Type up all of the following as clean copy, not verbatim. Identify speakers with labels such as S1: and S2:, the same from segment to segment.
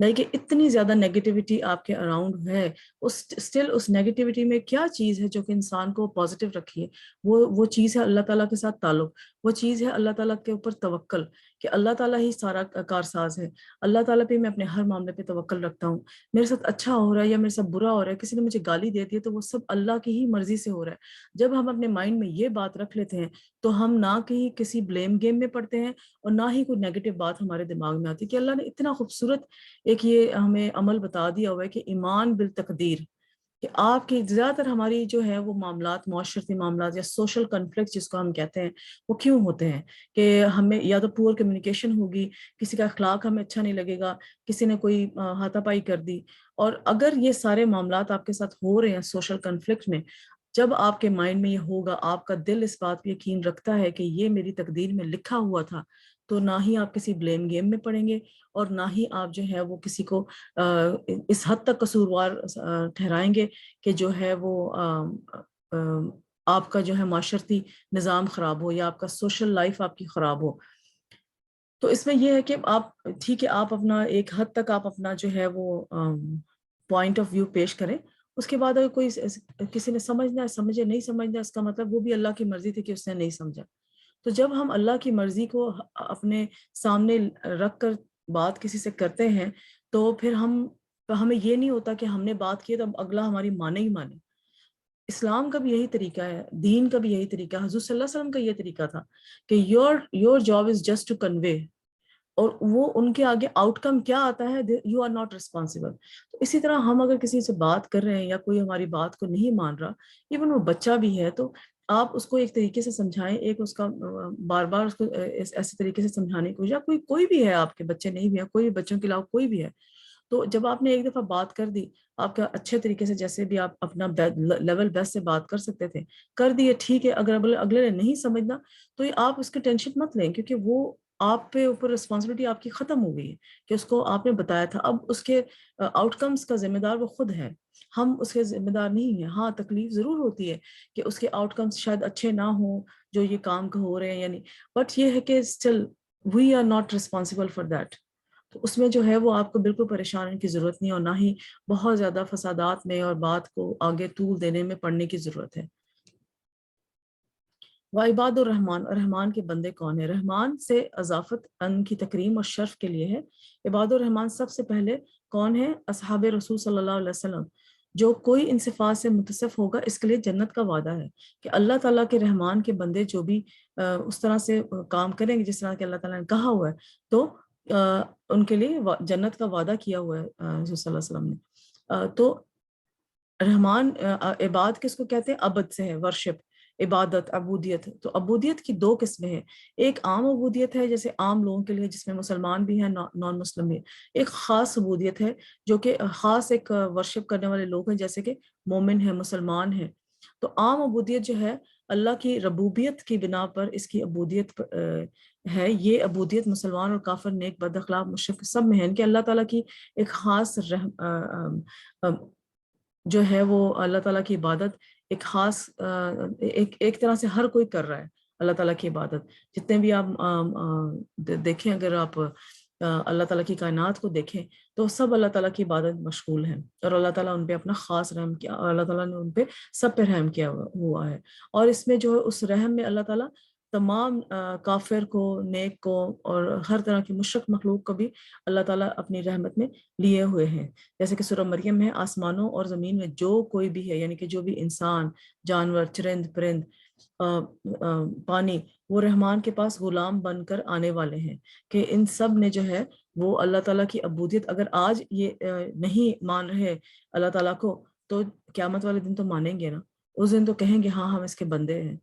S1: نہیں کہ اتنی زیادہ نیگیٹیوٹی آپ کے اراؤنڈ ہے، اسٹل اس نیگیٹیوٹی میں کیا چیز ہے جو کہ انسان کو پازیٹیو رکھیے؟ وہ چیز ہے اللہ تعالیٰ کے ساتھ تعلق، وہ چیز ہے اللہ تعالیٰ کے اوپر توکل، کہ اللہ تعالیٰ ہی سارا کارساز ہے، اللہ تعالیٰ پہ میں اپنے ہر معاملے پہ توکل رکھتا ہوں، میرے ساتھ اچھا ہو رہا ہے یا میرے ساتھ برا ہو رہا ہے، کسی نے مجھے گالی دے دی ہے تو وہ سب اللہ کی ہی مرضی سے ہو رہا ہے۔ جب ہم اپنے مائنڈ میں یہ بات رکھ لیتے ہیں تو ہم نہ کہیں کسی بلیم گیم میں پڑتے ہیں اور نہ ہی کوئی نیگیٹو بات ہمارے دماغ میں آتی، کہ اللہ نے اتنا خوبصورت ایک یہ ہمیں عمل بتا دیا ہوا ہے کہ ایمان بالتقدیر، کہ آپ کی زیادہ تر ہماری جو ہے وہ معاملات، معاشرتی معاملات یا سوشل کنفلکٹ جس کو ہم کہتے ہیں، وہ کیوں ہوتے ہیں؟ کہ ہمیں یا تو پور کمیونیکیشن ہوگی، کسی کا اخلاق ہمیں اچھا نہیں لگے گا، کسی نے کوئی ہاتھا پائی کر دی، اور اگر یہ سارے معاملات آپ کے ساتھ ہو رہے ہیں سوشل کنفلکٹ میں، جب آپ کے مائنڈ میں یہ ہوگا، آپ کا دل اس بات پہ یقین رکھتا ہے کہ یہ میری تقدیر میں لکھا ہوا تھا، تو نہ ہی آپ کسی بلیم گیم میں پڑیں گے اور نہ ہی آپ جو ہے وہ کسی کو اس حد تک قصوروار ٹھہرائیں گے کہ جو ہے وہ آپ کا جو ہے معاشرتی نظام خراب ہو یا آپ کا سوشل لائف آپ کی خراب ہو۔ تو اس میں یہ ہے کہ آپ ٹھیک ہے، آپ اپنا ایک حد تک آپ اپنا جو ہے وہ پوائنٹ آف ویو پیش کریں، اس کے بعد اگر کوئی کسی نے سمجھنا سمجھے، نہیں سمجھنا، اس کا مطلب وہ بھی اللہ کی مرضی تھی کہ اس نے نہیں سمجھا۔ تو جب ہم اللہ کی مرضی کو اپنے سامنے رکھ کر بات کسی سے کرتے ہیں تو پھر ہمیں یہ نہیں ہوتا کہ ہم نے بات کی تو اگلا ہماری مانے ہی مانے۔ اسلام کا بھی یہی طریقہ ہے، دین کا بھی یہی طریقہ، حضور صلی اللہ علیہ وسلم کا یہ طریقہ تھا کہ your job is just to convey، اور وہ ان کے آگے آؤٹ کم کیا آتا ہے، یو آر ناٹ ریسپانسیبل۔ تو اسی طرح ہم اگر کسی سے بات کر رہے ہیں یا کوئی ہماری بات کو نہیں مان رہا، ایون وہ بچہ بھی ہے، تو آپ اس کو ایک طریقے سے سمجھائیں، ایک اس کا بار بار اس کو ایسے طریقے سے سمجھانے کی کوشش، یا کوئی بھی ہے، آپ کے بچے نہیں بھی ہیں، کوئی بھی بچوں کے علاوہ کوئی بھی ہے، تو جب آپ نے ایک دفعہ بات کر دی، آپ کا اچھے طریقے سے جیسے بھی آپ اپنا لیول بیسٹ سے بات کر سکتے تھے کر دیے، ٹھیک ہے۔ اگر اگلے نے نہیں سمجھنا تو یہ آپ اس کی ٹینشن مت لیں، کیونکہ وہ آپ پہ اوپر رسپانسبلٹی آپ کی ختم ہو گئی ہے کہ اس کو آپ نے بتایا تھا، اب اس کے آؤٹ کمز کا ذمہ دار وہ خود ہے، ہم اس کے ذمہ دار نہیں ہیں۔ ہاں تکلیف ضرور ہوتی ہے کہ اس کے آؤٹ کمز شاید اچھے نہ ہوں جو یہ کام ہو رہے ہیں، یعنی بٹ یہ ہے کہ still we are not responsible for that. تو اس میں جو ہے وہ آپ کو بالکل پریشان ہونے کی ضرورت نہیں، اور نہ ہی بہت زیادہ فسادات میں اور بات کو آگے طول دینے میں پڑنے کی ضرورت ہے۔ وعباد الرحمن، اور رحمان کے بندے کون ہیں؟ رحمان سے اضافت ان کی تکریم اور شرف کے لیے ہے۔ عباد الرحمن سب سے پہلے کون ہے؟ اصحاب رسول صلی اللہ علیہ وسلم۔ جو کوئی ان صفات سے متصف ہوگا اس کے لیے جنت کا وعدہ ہے، کہ اللہ تعالیٰ کے رحمان کے بندے جو بھی اس طرح سے کام کریں گے جس طرح کہ اللہ تعالیٰ نے کہا ہوا ہے، تو ان کے لیے جنت کا وعدہ کیا ہوا ہے رسول صلی اللہ علیہ وسلم نے۔ تو رحمان عباد کس کو کہتے ہیں؟ عبد سے ہے، ورشپ، عبادت، عبودیت۔ تو عبودیت کی دو قسمیں ہیں، ایک عام عبودیت ہے جیسے عام لوگوں کے لیے جس میں مسلمان بھی ہیں نان مسلم بھی، ایک خاص عبودیت ہے جو کہ خاص ایک ورشپ کرنے والے لوگ ہیں جیسے کہ مومن ہیں، مسلمان ہیں۔ تو عام عبودیت جو ہے اللہ کی ربوبیت کی بنا پر اس کی عبودیت ہے، یہ عبودیت مسلمان اور کافر، نیک، بد اخلاق، مشرک سب میں ہے، ان کہ اللہ تعالیٰ کی ایک خاص جو ہے وہ اللہ تعالیٰ کی عبادت ایک خاص ایک طرح سے ہر کوئی کر رہا ہے اللہ تعالیٰ کی عبادت۔ جتنے بھی آپ دیکھیں، اگر آپ اللہ تعالیٰ کی کائنات کو دیکھیں تو سب اللہ تعالیٰ کی عبادت مشغول ہیں، اور اللہ تعالیٰ ان پہ اپنا خاص رحم کیا، اور اللہ تعالیٰ نے ان پہ سب پہ رحم کیا ہوا ہے۔ اور اس میں جو ہے اس رحم میں اللہ تعالیٰ تمام کافر کو، نیک کو، اور ہر طرح کی مشرک مخلوق کو بھی اللہ تعالیٰ اپنی رحمت میں لیے ہوئے ہیں۔ جیسے کہ سورہ مریم میں آسمانوں اور زمین میں جو کوئی بھی ہے، یعنی کہ جو بھی انسان، جانور، چرند پرند، پانی، وہ رحمان کے پاس غلام بن کر آنے والے ہیں، کہ ان سب نے جو ہے وہ اللہ تعالیٰ کی عبودیت، اگر آج یہ نہیں مان رہے اللہ تعالیٰ کو، تو قیامت والے دن تو مانیں گے نا، اس دن تو کہیں گے ہاں ہم اس کے بندے ہیں۔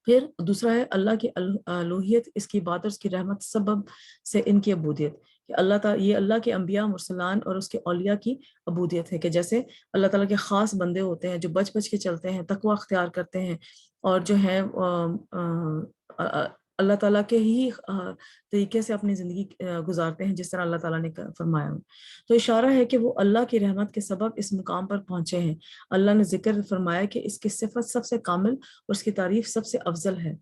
S1: پھر دوسرا ہے اللہ کی الوہیت، اس کی بات اور اس کی رحمت سبب سے ان کی عبودیت، کہ اللہ تعالیٰ، یہ اللہ کے انبیاء، مرسلان اور اس کے اولیاء کی عبودیت ہے، کہ جیسے اللہ تعالیٰ کے خاص بندے ہوتے ہیں جو بچ بچ کے چلتے ہیں، تقوی اختیار کرتے ہیں، اور جو ہے اللہ تعالیٰ کے ہی طریقے سے اپنی زندگی گزارتے ہیں جس طرح اللہ تعالیٰ نے فرمایا۔ تو اشارہ ہے کہ وہ اللہ کی رحمت کے سبب اس مقام پر پہنچے ہیں۔ اللہ نے ذکر فرمایا کہ اس کی صفت سب سے کامل اور اس کی تعریف سب سے افضل ہے۔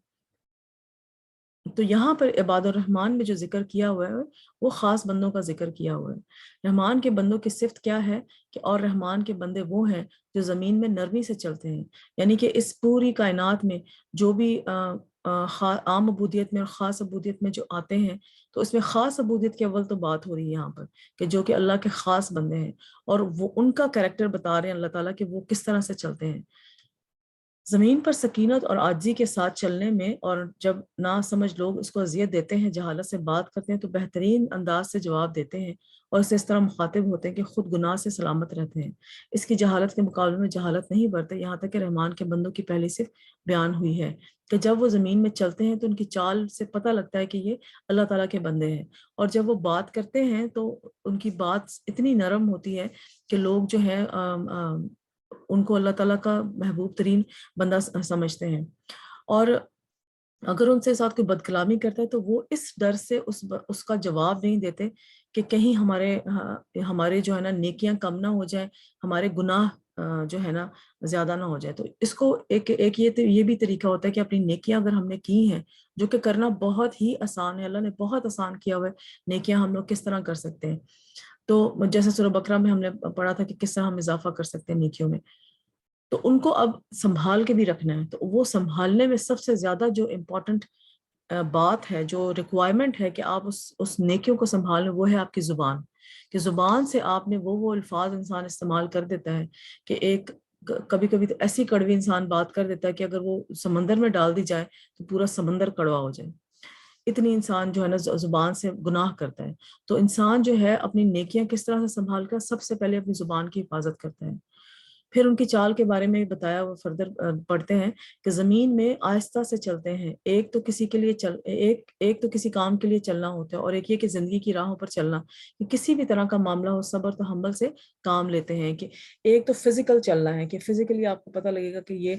S1: تو یہاں پر عباد الرحمن میں جو ذکر کیا ہوا ہے وہ خاص بندوں کا ذکر کیا ہوا ہے۔ رحمان کے بندوں کی صفت کیا ہے کہ اور رحمان کے بندے وہ ہیں جو زمین میں نرمی سے چلتے ہیں، یعنی کہ اس پوری کائنات میں جو بھی عام عبودیت میں اور خاص عبودیت میں جو آتے ہیں، تو اس میں خاص عبودیت کے اول تو بات ہو رہی ہے یہاں پر کہ جو کہ اللہ کے خاص بندے ہیں، اور وہ ان کا کریکٹر بتا رہے ہیں اللہ تعالیٰ کہ وہ کس طرح سے چلتے ہیں زمین پر سکینت اور عاجزی کے ساتھ چلنے میں۔ اور جب نا سمجھ لوگ اس کو اذیت دیتے ہیں، جہالت سے بات کرتے ہیں، تو بہترین انداز سے جواب دیتے ہیں اور اسے اس طرح مخاطب ہوتے ہیں کہ خود گناہ سے سلامت رہتے ہیں، اس کی جہالت کے مقابلے میں جہالت نہیں برتے۔ یہاں تک کہ رحمان کے بندوں کی پہلی صرف بیان ہوئی ہے کہ جب وہ زمین میں چلتے ہیں تو ان کی چال سے پتہ لگتا ہے کہ یہ اللہ تعالیٰ کے بندے ہیں، اور جب وہ بات کرتے ہیں تو ان کی بات اتنی نرم ہوتی ہے کہ لوگ جو ہیں ان کو اللہ تعالیٰ کا محبوب ترین بندہ سمجھتے ہیں۔ اور اگر ان سے ساتھ کوئی بد کلامی کرتا ہے تو وہ اس ڈر سے اس کا جواب نہیں دیتے کہ کہیں ہمارے جو ہے نا نیکیاں کم نہ ہو جائیں، ہمارے گناہ جو ہے نا زیادہ نہ ہو جائے۔ تو اس کو ایک یہ بھی طریقہ ہوتا ہے کہ اپنی نیکیاں اگر ہم نے کی ہیں، جو کہ کرنا بہت ہی آسان ہے، اللہ نے بہت آسان کیا ہوا ہے، نیکیاں ہم لوگ کس طرح کر سکتے ہیں۔ تو جیسے سورہ بقرہ میں ہم نے پڑھا تھا کہ کس طرح ہم اضافہ کر سکتے ہیں نیکیوں میں، تو ان کو اب سنبھال کے بھی رکھنا ہے۔ تو وہ سنبھالنے میں سب سے زیادہ جو امپورٹنٹ بات ہے، جو ریکوائرمنٹ ہے کہ آپ اس نیکیوں کو سنبھالیں، وہ ہے آپ کی زبان، کہ زبان سے آپ نے وہ الفاظ انسان استعمال کر دیتا ہے کہ ایک کبھی کبھی تو ایسی کڑوی انسان بات کر دیتا ہے کہ اگر وہ سمندر میں ڈال دی جائے تو پورا سمندر کڑوا ہو جائے، اتنی انسان جو ہے نا زبان سے گناہ کرتا ہے۔ تو انسان جو ہے اپنی نیکیاں کس طرح سے سنبھال کر سب سے پہلے اپنی زبان کی حفاظت کرتا ہے۔ پھر ان کی چال کے بارے میں بتایا، وہ فردر پڑھتے ہیں کہ زمین میں آہستہ سے چلتے ہیں، ایک تو کسی کے لیے ایک تو کسی کام کے لیے چلنا ہوتا ہے، اور ایک یہ کہ زندگی کی راہوں پر چلنا، کہ کسی بھی طرح کا معاملہ ہو صبر تو حمل سے کام لیتے ہیں۔ کہ ایک تو فزیکل چلنا ہے کہ فزیکلی آپ کو پتہ لگے گا کہ یہ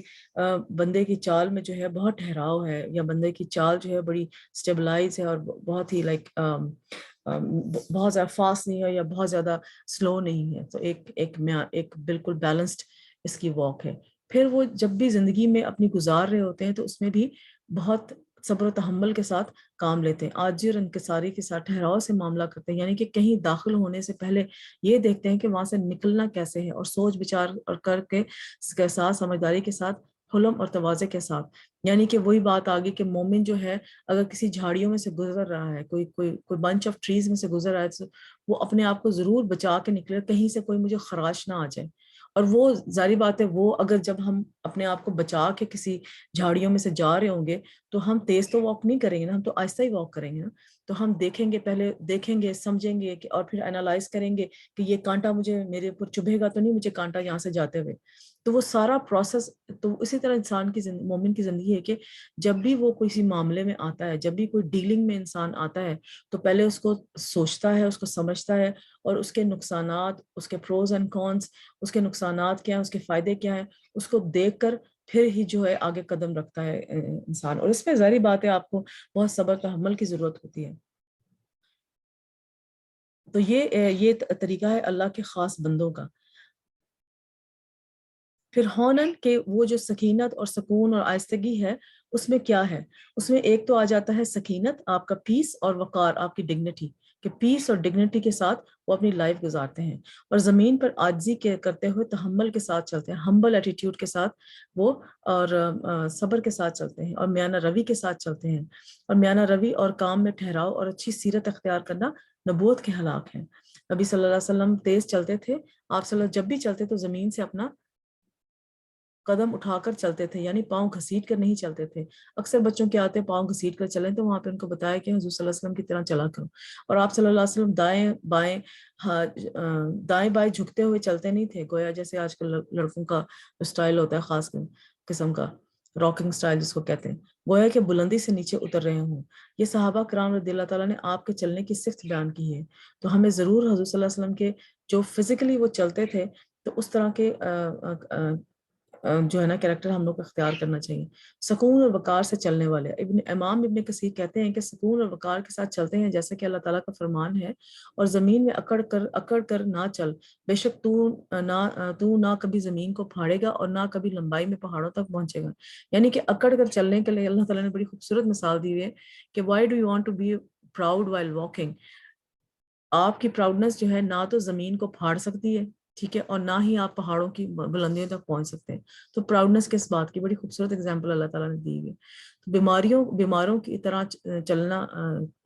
S1: بندے کی چال میں جو ہے بہت ٹھہراؤ ہے، یا بندے کی چال جو ہے بڑی اسٹیبلائز ہے اور بہت ہی بہت زیادہ فاسٹ نہیں ہے یا بہت زیادہ سلو نہیں ہے، تو ایک بالکل بیلنسڈ اس کی واک ہے۔ پھر وہ جب بھی زندگی میں اپنی گزار رہے ہوتے ہیں تو اس میں بھی بہت صبر و تحمل کے ساتھ کام لیتے ہیں، عاجزی اور انکساری کے ساتھ ٹھہراؤ سے معاملہ کرتے ہیں، یعنی کہ کہیں داخل ہونے سے پہلے یہ دیکھتے ہیں کہ وہاں سے نکلنا کیسے ہے، اور سوچ بچار اور کر کے ساتھ سمجھداری کے ساتھ، حلم اور تواضع کے ساتھ۔ یعنی کہ وہی بات آگے کہ مومن جو ہے اگر کسی جھاڑیوں میں سے گزر رہا ہے، کوئی بنچ آف ٹریز میں سے گزر رہا ہے، تو وہ اپنے آپ کو ضرور بچا کے نکلے، کہیں سے کوئی مجھے خراش نہ آ جائے۔ اور وہ ظاہری بات ہے، وہ اگر جب ہم اپنے آپ کو بچا کے کسی جھاڑیوں میں سے جا رہے ہوں گے تو ہم تیز تو واک نہیں کریں گے نا، ہم تو آہستہ ہی واک کریں گے نا۔ تو ہم دیکھیں گے، پہلے دیکھیں گے، سمجھیں گے اور پھر انالائز کریں گے کہ یہ کانٹا میرے اوپر چبھے گا تو نہیں مجھے کانٹا یہاں سے جاتے ہوئے۔ تو وہ سارا پروسیس، تو اسی طرح انسان کی مومن کی زندگی ہے کہ جب بھی وہ کسی معاملے میں آتا ہے، جب بھی کوئی ڈیلنگ میں انسان آتا ہے، تو پہلے اس کو سوچتا ہے، اس کو سمجھتا ہے، اور اس کے نقصانات، اس کے پروز اینڈ کونس، اس کے نقصانات کیا ہیں، اس کے فائدے کیا ہیں، اس کو دیکھ کر پھر ہی جو ہے آگے قدم رکھتا ہے انسان۔ اور اس میں ظاہری بات ہے آپ کو بہت صبر تحمل کی ضرورت ہوتی ہے۔ تو یہ طریقہ ہے اللہ کے خاص بندوں کا۔ پھر ہونن کہ وہ جو سکینت اور سکون اور آہستگی ہے، اس میں کیا ہے؟ اس میں ایک تو آ جاتا ہے سکینت، آپ کا پیس، اور وقار، آپ کی ڈگنیٹی، کہ پیس اور ڈگنیٹی کے ساتھ وہ اپنی لائف گزارتے ہیں، اور زمین پر عاجزی کرتے ہوئے تحمل کے ساتھ چلتے ہیں، ہمبل ایٹیٹیوڈ کے ساتھ وہ، اور صبر کے ساتھ چلتے ہیں، اور میانہ روی کے ساتھ چلتے ہیں۔ اور میانہ روی اور کام میں ٹھہراؤ اور اچھی سیرت اختیار کرنا نبوت کے حلاق ہیں۔ نبی صلی اللہ علیہ وسلم تیز چلتے تھے، آپ صلی اللہ جب بھی چلتے تو زمین سے اپنا قدم اٹھا کر چلتے تھے، یعنی پاؤں گھسیٹ کر نہیں چلتے تھے۔ اکثر بچوں کے آتے پاؤں گھسیٹ کر چلیں تو وہاں پہ ان کو بتایا کہ حضور صلی اللہ علیہ وسلم کی طرح چلا کرو، اور آپ صلی اللہ علیہ وسلم دائیں بائیں جھکتے ہوئے چلتے نہیں تھے، گویا جیسے آج کل لڑکوں کا اسٹائل ہوتا ہے خاص قسم کا، راکنگ اسٹائل جس کو کہتے ہیں، گویا کہ بلندی سے نیچے اتر رہے ہوں۔ یہ صحابہ کرام رضی اللہ تعالیٰ نے آپ کے چلنے کی صفت بیان کی ہے، تو ہمیں ضرور حضور صلی اللہ علیہ وسلم کے جو فزیکلی وہ چلتے تھے تو اس طرح کے جو ہے نا کریکٹر ہم لوگ کو اختیار کرنا چاہیے. سکون اور وقار سے چلنے والے. امام ابن کثیر کہتے ہیں کہ سکون اور وقار کے ساتھ چلتے ہیں جیسا کہ اللہ تعالیٰ کا فرمان ہے، اور زمین میں اکڑ کر نہ چل، بے شک تو نہ کبھی زمین کو پھاڑے گا اور نہ کبھی لمبائی میں پہاڑوں تک پہنچے گا. یعنی کہ اکڑ کر چلنے کے لیے اللہ تعالیٰ نے بڑی خوبصورت مثال دی ہوئی ہے کہ why do you want to be proud while walking. آپ کی پراؤڈنس جو ہے نہ تو زمین کو پھاڑ سکتی ہے، ٹھیک ہے، اور نہ ہی آپ پہاڑوں کی بلندیوں تک پہنچ سکتے ہیں. تو پراؤڈنس کس بات کی؟ بڑی خوبصورت اگزامپل اللہ تعالیٰ نے دی ہے. تو بیماروں کی طرح چلنا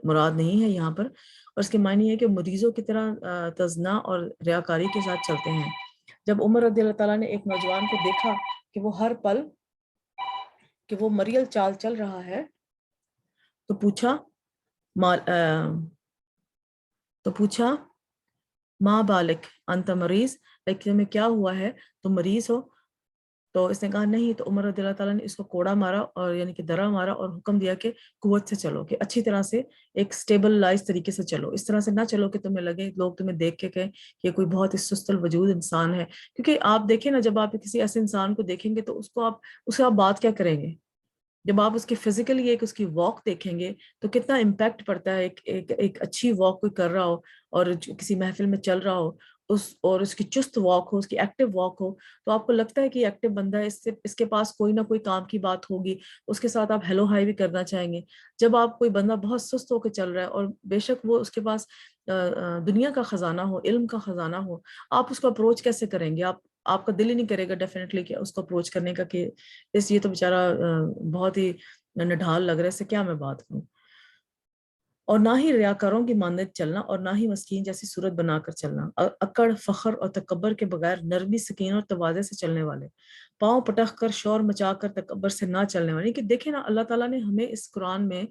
S1: مراد نہیں ہے یہاں پر، اور اس کے معنی ہے کہ مریضوں کی طرح تزنا اور ریاکاری کے ساتھ چلتے ہیں. جب عمر رضی اللہ تعالیٰ نے ایک نوجوان کو دیکھا کہ وہ ہر پل کہ وہ مریل چال چل رہا ہے تو پوچھا ماں بالک انت مریض، لیکن میں کیا ہوا ہے، تم مریض ہو؟ تو اس نے کہا نہیں. تو عمر رضی اللہ تعالیٰ نے اس کو کوڑا مارا، اور یعنی کہ درا مارا، اور حکم دیا کہ قوت سے چلو، کہ اچھی طرح سے ایک سٹیبلائز طریقے سے چلو. اس طرح سے نہ چلو کہ تمہیں لگے، لوگ تمہیں دیکھ کے کہیں کہ یہ کوئی بہت ہی سست الوجود انسان ہے. کیونکہ آپ دیکھیں نا، جب آپ کسی ایسے انسان کو دیکھیں گے تو اس سے آپ بات کیا کریں گے؟ جب آپ اس کی فزیکلی ایک اس کی واک دیکھیں گے تو کتنا امپیکٹ پڑتا ہے. ایک اچھی واک کوئی کر رہا ہو اور کسی محفل میں چل رہا ہو، اور اس کی چست واک ہو، اس کی ایکٹیو واک ہو، تو آپ کو لگتا ہے کہ ایکٹیو بندہ ہے، اس کے پاس کوئی نہ کوئی کام کی بات ہوگی، اس کے ساتھ آپ ہیلو ہائی بھی کرنا چاہیں گے. جب آپ کوئی بندہ بہت سست ہو کے چل رہا ہے اور بے شک وہ اس کے پاس دنیا کا خزانہ ہو، علم کا خزانہ ہو، آپ اس کو اپروچ کیسے کریں گے؟ آپ کا دل ہی نہیں کرے گا ڈیفینیٹلی کہ اس کو اپروچ کرنے کا، کہ یہ تو بیچارہ بہت ہی نڈھال لگ رہا ہے، اس سے کیا میں بات کروں. اور نہ ہی ریاکاروں کی مانند چلنا، اور نہ ہی مسکین جیسی صورت بنا کر چلنا. اکڑ، فخر اور تکبر کے بغیر نرمی، سکین اور تواضع سے چلنے والے. پاؤں پٹخ کر، شور مچا کر، تکبر سے نہ چلنے والے. کہ دیکھیں نا، اللہ تعالیٰ نے ہمیں اس قرآن میں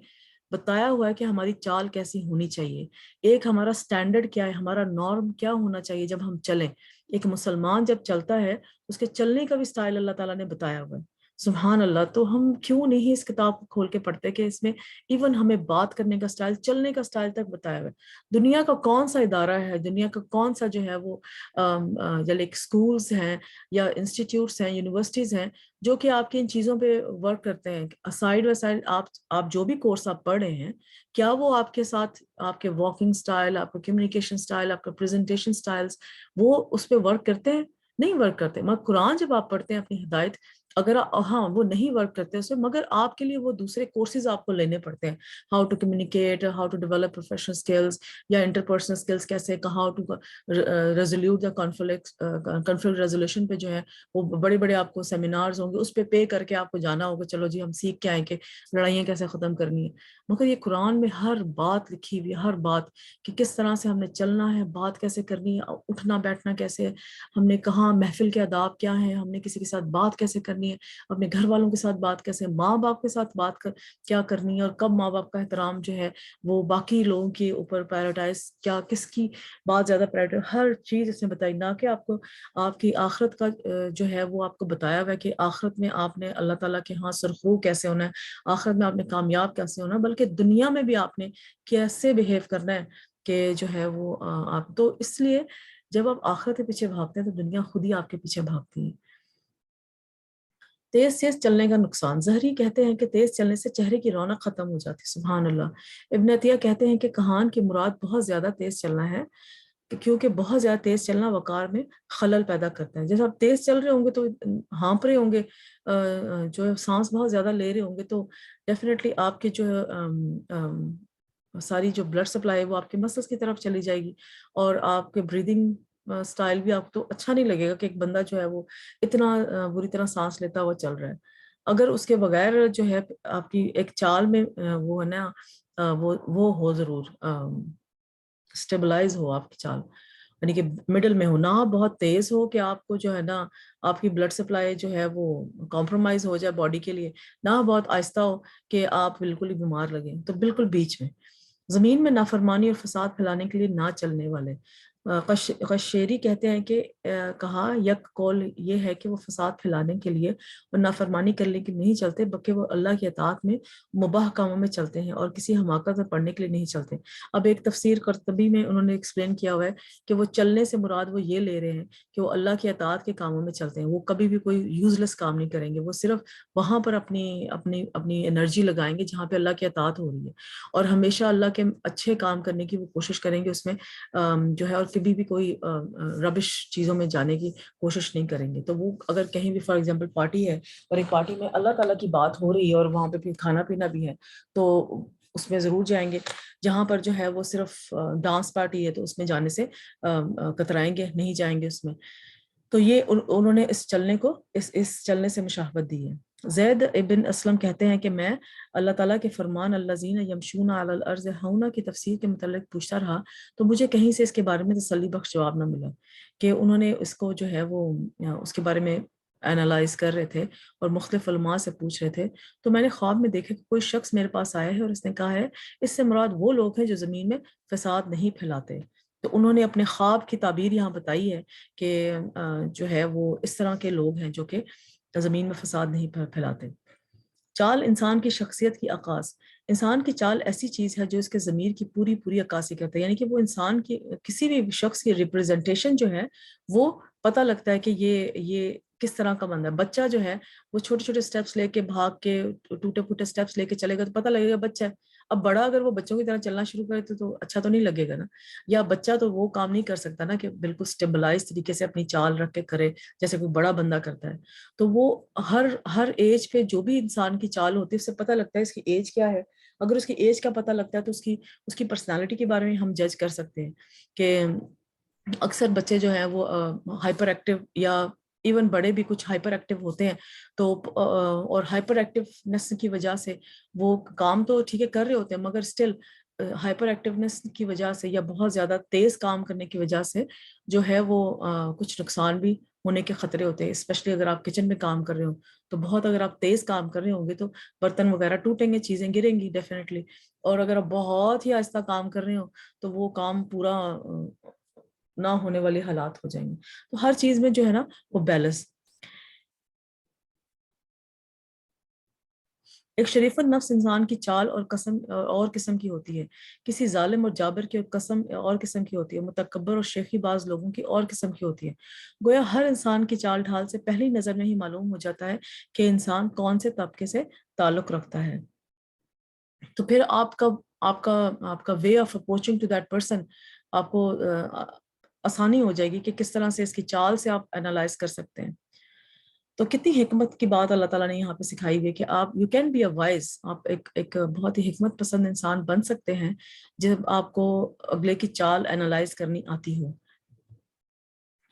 S1: بتایا ہوا ہے کہ ہماری چال کیسی ہونی چاہیے، ایک ہمارا سٹینڈرڈ کیا ہے، ہمارا نارم کیا ہونا چاہیے جب ہم چلیں. ایک مسلمان جب چلتا ہے اس کے چلنے کا بھی سٹائل اللہ تعالیٰ نے بتایا ہوا ہے. سبحان اللہ. تو ہم کیوں نہیں اس کتاب کو کھول کے پڑھتے کہ اس میں ایون ہمیں بات کرنے کا سٹائل، چلنے کا سٹائل تک بتایا ہوا ہے. دنیا کا کون سا ادارہ ہے، دنیا کا کون سا جو ہے وہ لائک اسکولس ہیں یا انسٹیٹیوٹس ہیں، یونیورسٹیز ہیں، جو کہ آپ کی ان چیزوں پہ ورک کرتے ہیں. سائڈ بائی سائڈ آپ جو بھی کورس آپ پڑھ رہے ہیں، کیا وہ آپ کے ساتھ آپ کے واکنگ سٹائل، آپ کا کمیونیکیشن سٹائل، آپ کا پریزنٹیشن سٹائلز، وہ اس پہ ورک کرتے ہیں؟ نہیں ورک کرتے. مگر قرآن جب آپ پڑھتے ہیں اپنی ہدایت، اگر ہاں وہ نہیں ورک کرتے اس میں، مگر آپ کے لیے وہ دوسرے کورسز آپ کو لینے پڑتے ہیں. How to communicate, how to develop professional skills یا انٹرپرسنل اسکلز کیسے، ہاؤ ٹو ریزولوٹ یا کنفلکٹ ریزولوشن پہ جو ہے وہ بڑے بڑے آپ کو سیمینارز ہوں گے، اس پہ پے کر کے آپ کو جانا ہوگا، چلو جی ہم سیکھ کے آئیں کہ لڑائیاں کیسے ختم کرنی ہے. مگر یہ قرآن میں ہر بات لکھی ہوئی، ہر بات، کہ کس طرح سے ہم نے چلنا ہے، بات کیسے کرنی ہے، اٹھنا بیٹھنا کیسے ہے، ہم نے کہاں محفل کے آداب کیا ہیں، ہم نے کسی کے ساتھ بات کیسے کرنی ہے، اپنے گھر والوں کے ساتھ بات کیسے، ماں باپ کے ساتھ بات کیا کرنی ہے، اور کب ماں باپ کا احترام جو ہے وہ باقی لوگوں کے اوپر پرائیورٹائز، کیا کس کی بات زیادہ پرائیورٹائز، ہر چیز اس نے بتائی. نہ کہ آپ کو آپ کی آخرت کا جو ہے وہ آپ کو بتایا ہوا ہے کہ آخرت میں آپ نے اللہ تعالیٰ کے ہاں سرخرو کیسے ہونا ہے، آخرت میں آپ نے کامیاب کیسے ہونا ہے، بلکہ دنیا میں بھی آپ نے کیسے بہیو کرنا ہے کہ جو ہے وہ آپ. تو اس لیے جب آپ آخرت کے پیچھے بھاگتے ہیں تو دنیا خود ہی آپ کے پیچھے بھاگتی ہے. تیز چلنے کا نقصان. زہری کہتے ہیں کہ تیز چلنے سے چہرے کی رونق ختم ہو جاتی. سبحان اللہ. ابن عطیہ کہتے ہیں کہ کہان کی مراد بہت زیادہ تیز چلنا ہے، کیونکہ بہت زیادہ تیز چلنا وقار میں خلل پیدا کرتا ہے. جیسے آپ تیز چل رہے ہوں گے تو ہانپ رہے ہوں گے، جو سانس بہت زیادہ لے رہے ہوں گے، تو ڈیفینیٹلی آپ کے جو ساری جو بلڈ سپلائی ہے وہ آپ کے مسلس کی طرف چلی جائے گی، اور آپ کے بریدنگ سٹائل بھی آپ تو اچھا نہیں لگے گا کہ ایک بندہ جو ہے وہ اتنا بری طرح سانس لیتا ہوا چل رہا ہے. اگر اس کے بغیر جو ہے آپ کی ایک چال میں وہ ہے نا وہ ہو ضرور اسٹیبلائز ہو آپ کی چال، یعنی کہ مڈل میں ہو، نہ بہت تیز ہو کہ آپ کو جو ہے نا آپ کی بلڈ سپلائی جو ہے وہ کمپرومائز ہو جائے باڈی کے لیے، نہ بہت آہستہ ہو کہ آپ بالکل ہی بیمار لگیں. تو بالکل بیچ میں. زمین میں نافرمانی اور فساد پھیلانے کے لیے نہ چلنے والے. قشیری کہتے ہیں کہ کہا یک قول یہ ہے کہ وہ فساد پھیلانے کے لیے اور نافرمانی کرنے کے لیے نہیں چلتے، بلکہ وہ اللہ کی اطاعت میں مباح کاموں میں چلتے ہیں اور کسی حماقت میں پڑھنے کے لیے نہیں چلتے۔ اب ایک تفسیر قرطبی میں انہوں نے ایکسپلین کیا ہوا ہے کہ وہ چلنے سے مراد وہ یہ لے رہے ہیں کہ وہ اللہ کی اطاعت کے کاموں میں چلتے ہیں، وہ کبھی بھی کوئی یوزلیس کام نہیں کریں گے، وہ صرف وہاں پر اپنی اپنی اپنی انرجی لگائیں گے جہاں پہ اللہ کی اطاعت ہو رہی ہے، اور ہمیشہ اللہ کے اچھے کام کرنے کی وہ کوشش کریں گے اس میں جو ہے، اور کبھی بھی کوئی ربش چیزوں میں جانے کی کوشش نہیں کریں گے۔ تو وہ اگر کہیں بھی فار ایگزامپل پارٹی ہے اور ایک پارٹی میں اللہ تعالیٰ کی بات ہو رہی ہے اور وہاں پہ پھر کھانا پینا بھی ہے تو اس میں ضرور جائیں گے۔ جہاں پر جو ہے وہ صرف ڈانس پارٹی ہے تو اس میں جانے سے کترائیں گے، نہیں جائیں گے اس میں۔ تو یہ انہوں نے اس چلنے کو اس چلنے سے مشابہت دی ہے۔ زید ابن اسلم کہتے ہیں کہ میں اللہ تعالیٰ کے فرمان الذین یمشون علی الارض ہونا کی تفسیر کے متعلق پوچھتا رہا تو مجھے کہیں سے اس کے بارے میں تسلی بخش جواب نہ ملا، کہ انہوں نے اس کو جو ہے وہ اس کے بارے میں اینالائز کر رہے تھے اور مختلف علماء سے پوچھ رہے تھے۔ تو میں نے خواب میں دیکھا کہ کوئی شخص میرے پاس آیا ہے اور اس نے کہا ہے اس سے مراد وہ لوگ ہیں جو زمین میں فساد نہیں پھیلاتے۔ تو انہوں نے اپنے خواب کی تعبیر یہاں بتائی ہے کہ جو ہے وہ اس طرح کے لوگ ہیں جو کہ زمین میں فساد نہیں پھیلاتے۔ چال انسان کی شخصیت کی عکاس، انسان کی چال ایسی چیز ہے جو اس کے ضمیر کی پوری پوری عکاسی کرتا ہے، یعنی کہ وہ انسان کی کسی بھی شخص کی ریپرزنٹیشن جو ہے وہ پتہ لگتا ہے کہ یہ کس طرح کا بندہ ہے۔ بچہ جو ہے وہ چھوٹے چھوٹے سٹیپس لے کے بھاگ کے ٹوٹے پھوٹے سٹیپس لے کے چلے گا تو پتہ لگے گا بچہ ہے۔ اب بڑا اگر وہ بچوں کی طرح چلنا شروع کرے تو اچھا تو نہیں لگے گا نا، یا بچہ تو وہ کام نہیں کر سکتا نا کہ بالکل اسٹیبلائز طریقے سے اپنی چال رکھ کے کرے جیسے کوئی بڑا بندہ کرتا ہے۔ تو وہ ہر ایج پہ جو بھی انسان کی چال ہوتی ہے اس سے پتہ لگتا ہے اس کی ایج کیا ہے۔ اگر اس کی ایج کا پتہ لگتا ہے تو اس کی پرسنالٹی کے بارے میں ہم جج کر سکتے ہیں کہ اکثر بچے جو ہیں وہ ہائپر ایکٹیو یا ایون بڑے بھی کچھ ہائپر ایکٹیو ہوتے ہیں تو اور ہائپر ایکٹیونیس کی وجہ سے وہ کام تو ٹھیک ہے کر رہے ہوتے ہیں مگر اسٹل ہائپر ایکٹیونیس کی وجہ سے یا بہت زیادہ تیز کام کرنے کی وجہ سے جو ہے وہ کچھ نقصان بھی ہونے کے خطرے ہوتے ہیں، اسپیشلی اگر آپ کچن میں کام کر رہے ہو تو بہت اگر آپ تیز کام کر رہے ہوں گے تو برتن وغیرہ ٹوٹیں گے، چیزیں گریں گی ڈیفینیٹلی، اور اگر آپ بہت ہی آہستہ کام کر رہے ہو تو وہ کام پورا نہ ہونے والے حالات ہو جائیں گے۔ تو ہر چیز میں جو ہے نا وہ بیلنس۔ ایک شریف النفس انسان کی چال اور قسم کی ہوتی ہے، کسی ظالم اور جابر کی قسم اور قسم کی ہوتی ہے، متکبر اور شیخی باز لوگوں کی اور قسم کی ہوتی ہے۔ گویا ہر انسان کی چال ڈھال سے پہلی نظر میں ہی معلوم ہو جاتا ہے کہ انسان کون سے طبقے سے تعلق رکھتا ہے۔ تو پھر آپ کا way of approaching to that person آپ کو آسانی ہو جائے گی کہ کس طرح سے اس کی چال سے آپ انالائز کر سکتے ہیں۔ تو کتنی حکمت کی بات اللہ تعالیٰ نے یہاں پہ سکھائی ہوئی کہ آپ you can be a wise, آپ ایک بہت ہی حکمت پسند انسان بن سکتے ہیں جب آپ کو اگلے کی چال انالائز کرنی آتی ہو۔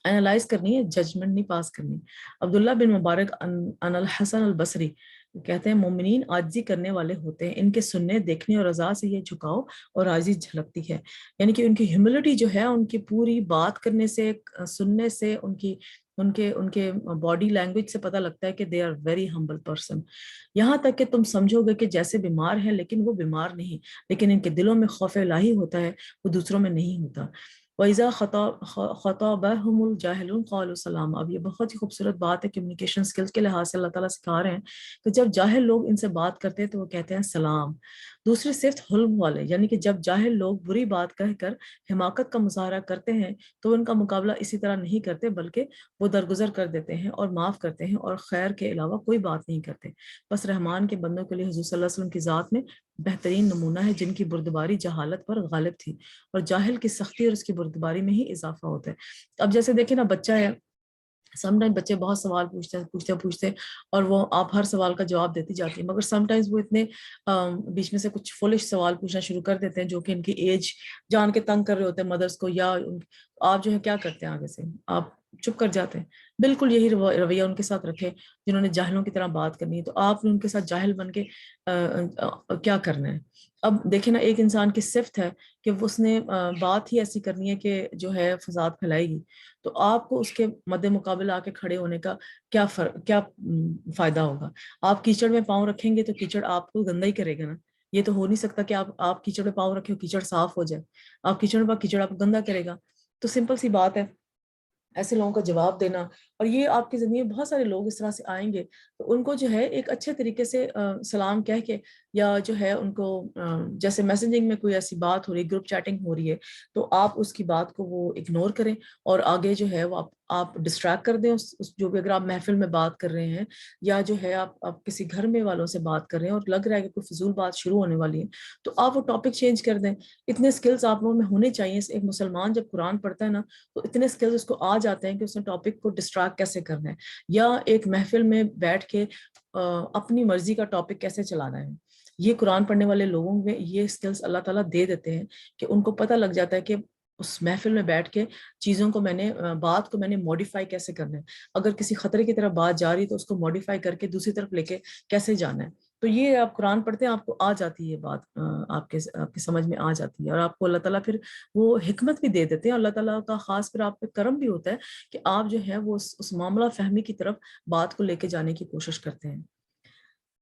S1: انالائز کرنی ہے، ججمنٹ نہیں پاس کرنی۔ عبداللہ بن مبارک ان الحسن البصری کہتے ہیں مومنین عاجزی کرنے والے ہوتے ہیں، ان کے سننے دیکھنے اور رضا سے یہ جھکاؤ اور عاجزی جھلکتی ہے، یعنی کہ ان کی ہیوملٹی جو ہے ان کی پوری بات کرنے سے سننے سے ان کے باڈی لینگویج سے پتہ لگتا ہے کہ they are very humble person, یہاں تک کہ تم سمجھو گے کہ جیسے بیمار ہیں لیکن وہ بیمار نہیں، لیکن ان کے دلوں میں خوف الہی ہوتا ہے، وہ دوسروں میں نہیں ہوتا۔ وَإِذَا خَطَبَهُمُ الْجَاهِلُونَ قَالُوا سَلَامًا۔ اب یہ بہت ہی خوبصورت بات ہے، کمیونیکیشن سکلز کے لحاظ سے اللہ تعالیٰ سکھا رہے ہیں کہ جب جاہل لوگ ان سے بات کرتے ہیں تو وہ کہتے ہیں سلام۔ دوسری صفت حلم والے، یعنی کہ جب جاہل لوگ بری بات کہہ کر حماقت کا مظاہرہ کرتے ہیں تو ان کا مقابلہ اسی طرح نہیں کرتے بلکہ وہ درگزر کر دیتے ہیں اور معاف کرتے ہیں اور خیر کے علاوہ کوئی بات نہیں کرتے۔ بس رحمان کے بندوں کے لیے حضور صلی اللہ علیہ وسلم کی ذات میں بہترین نمونہ ہے جن کی بردباری جہالت پر غالب تھی، اور جاہل کی سختی اور اس کی بردباری میں ہی اضافہ ہوتا ہے۔ اب جیسے دیکھیں نا بچہ ہے، سم ٹائم بچے بہت سوال پوچھتے ہیں اور وہ آپ ہر سوال کا جواب دیتی جاتی ہیں، مگر سم ٹائمز وہ اتنے بیچ میں سے کچھ فولش سوال پوچھنا شروع کر دیتے ہیں جو کہ ان کی ایج جان کے تنگ کر رہے ہوتے ہیں مدرس کو، یا آپ جو ہے کیا کرتے ہیں آگے سے آپ چپ کر جاتے ہیں۔ بالکل یہی رویہ ان کے ساتھ رکھے جنہوں نے جاہلوں کی طرح بات کرنی ہے، تو آپ نے ان کے ساتھ جاہل بن کے کیا کرنا ہے۔ اب دیکھیں نا ایک انسان کی صفت ہے کہ اس نے بات ہی ایسی کرنی ہے کہ جو ہے فساد پھیلائے گی، تو آپ کو اس کے مد مقابل آ کے کھڑے ہونے کا کیا فائدہ ہوگا؟ آپ کیچڑ میں پاؤں رکھیں گے تو کیچڑ آپ کو گندا ہی کرے گا نا، یہ تو ہو نہیں سکتا کہ آپ کیچڑ میں پاؤں رکھے کیچڑ صاف ہو جائے، آپ کیچڑ میں کیچڑ آپ کو گندا کرے گا۔ تو سمپل سی بات ہے ایسے لوگوں کا جواب دینا. اور یہ آپ کی زندگی میں بہت سارے لوگ اس طرح سے آئیں گے تو ان کو جو ہے ایک اچھے طریقے سے سلام کہہ کے, یا جو ہے ان کو جیسے میسنجنگ میں کوئی ایسی بات ہو رہی, گروپ چیٹنگ ہو رہی ہے, تو آپ اس کی بات کو وہ اگنور کریں اور آگے جو ہے وہ آپ ڈسٹریکٹ کر دیں اس جو بھی, اگر آپ محفل میں بات کر رہے ہیں یا جو ہے آپ کسی گھر میں والوں سے بات کر رہے ہیں اور لگ رہا ہے کہ کوئی فضول بات شروع ہونے والی ہے, تو آپ وہ ٹاپک چینج کر دیں. اتنے سکلز آپ لوگوں میں ہونے چاہیے. ایک مسلمان جب قرآن پڑھتا ہے نا تو اتنے سکلز اس کو آ جاتے ہیں کہ اس نے ٹاپک کو ڈسٹریکٹ کیسے کرنا ہے, یا ایک محفل میں بیٹھ کے اپنی مرضی کا ٹاپک کیسے چلانا ہے. یہ قرآن پڑھنے والے لوگوں میں یہ سکلز اللہ تعالیٰ دے دیتے ہیں کہ ان کو پتہ لگ جاتا ہے کہ اس محفل میں بیٹھ کے چیزوں کو بات کو میں نے موڈیفائی کیسے کرنا ہے. اگر کسی خطرے کی طرف بات جا رہی تو اس کو موڈیفائی کر کے دوسری طرف لے کے کیسے جانا ہے. تو یہ آپ قرآن پڑھتے ہیں, آپ کو آ جاتی ہے بات, آپ کے سمجھ میں آ جاتی ہے, اور آپ کو اللہ تعالیٰ پھر وہ حکمت بھی دے دیتے ہیں. اللہ تعالیٰ کا خاص پھر آپ پہ کرم بھی ہوتا ہے کہ آپ جو ہے وہ اس معاملہ فہمی کی طرف بات کو لے کے جانے کی کوشش کرتے ہیں.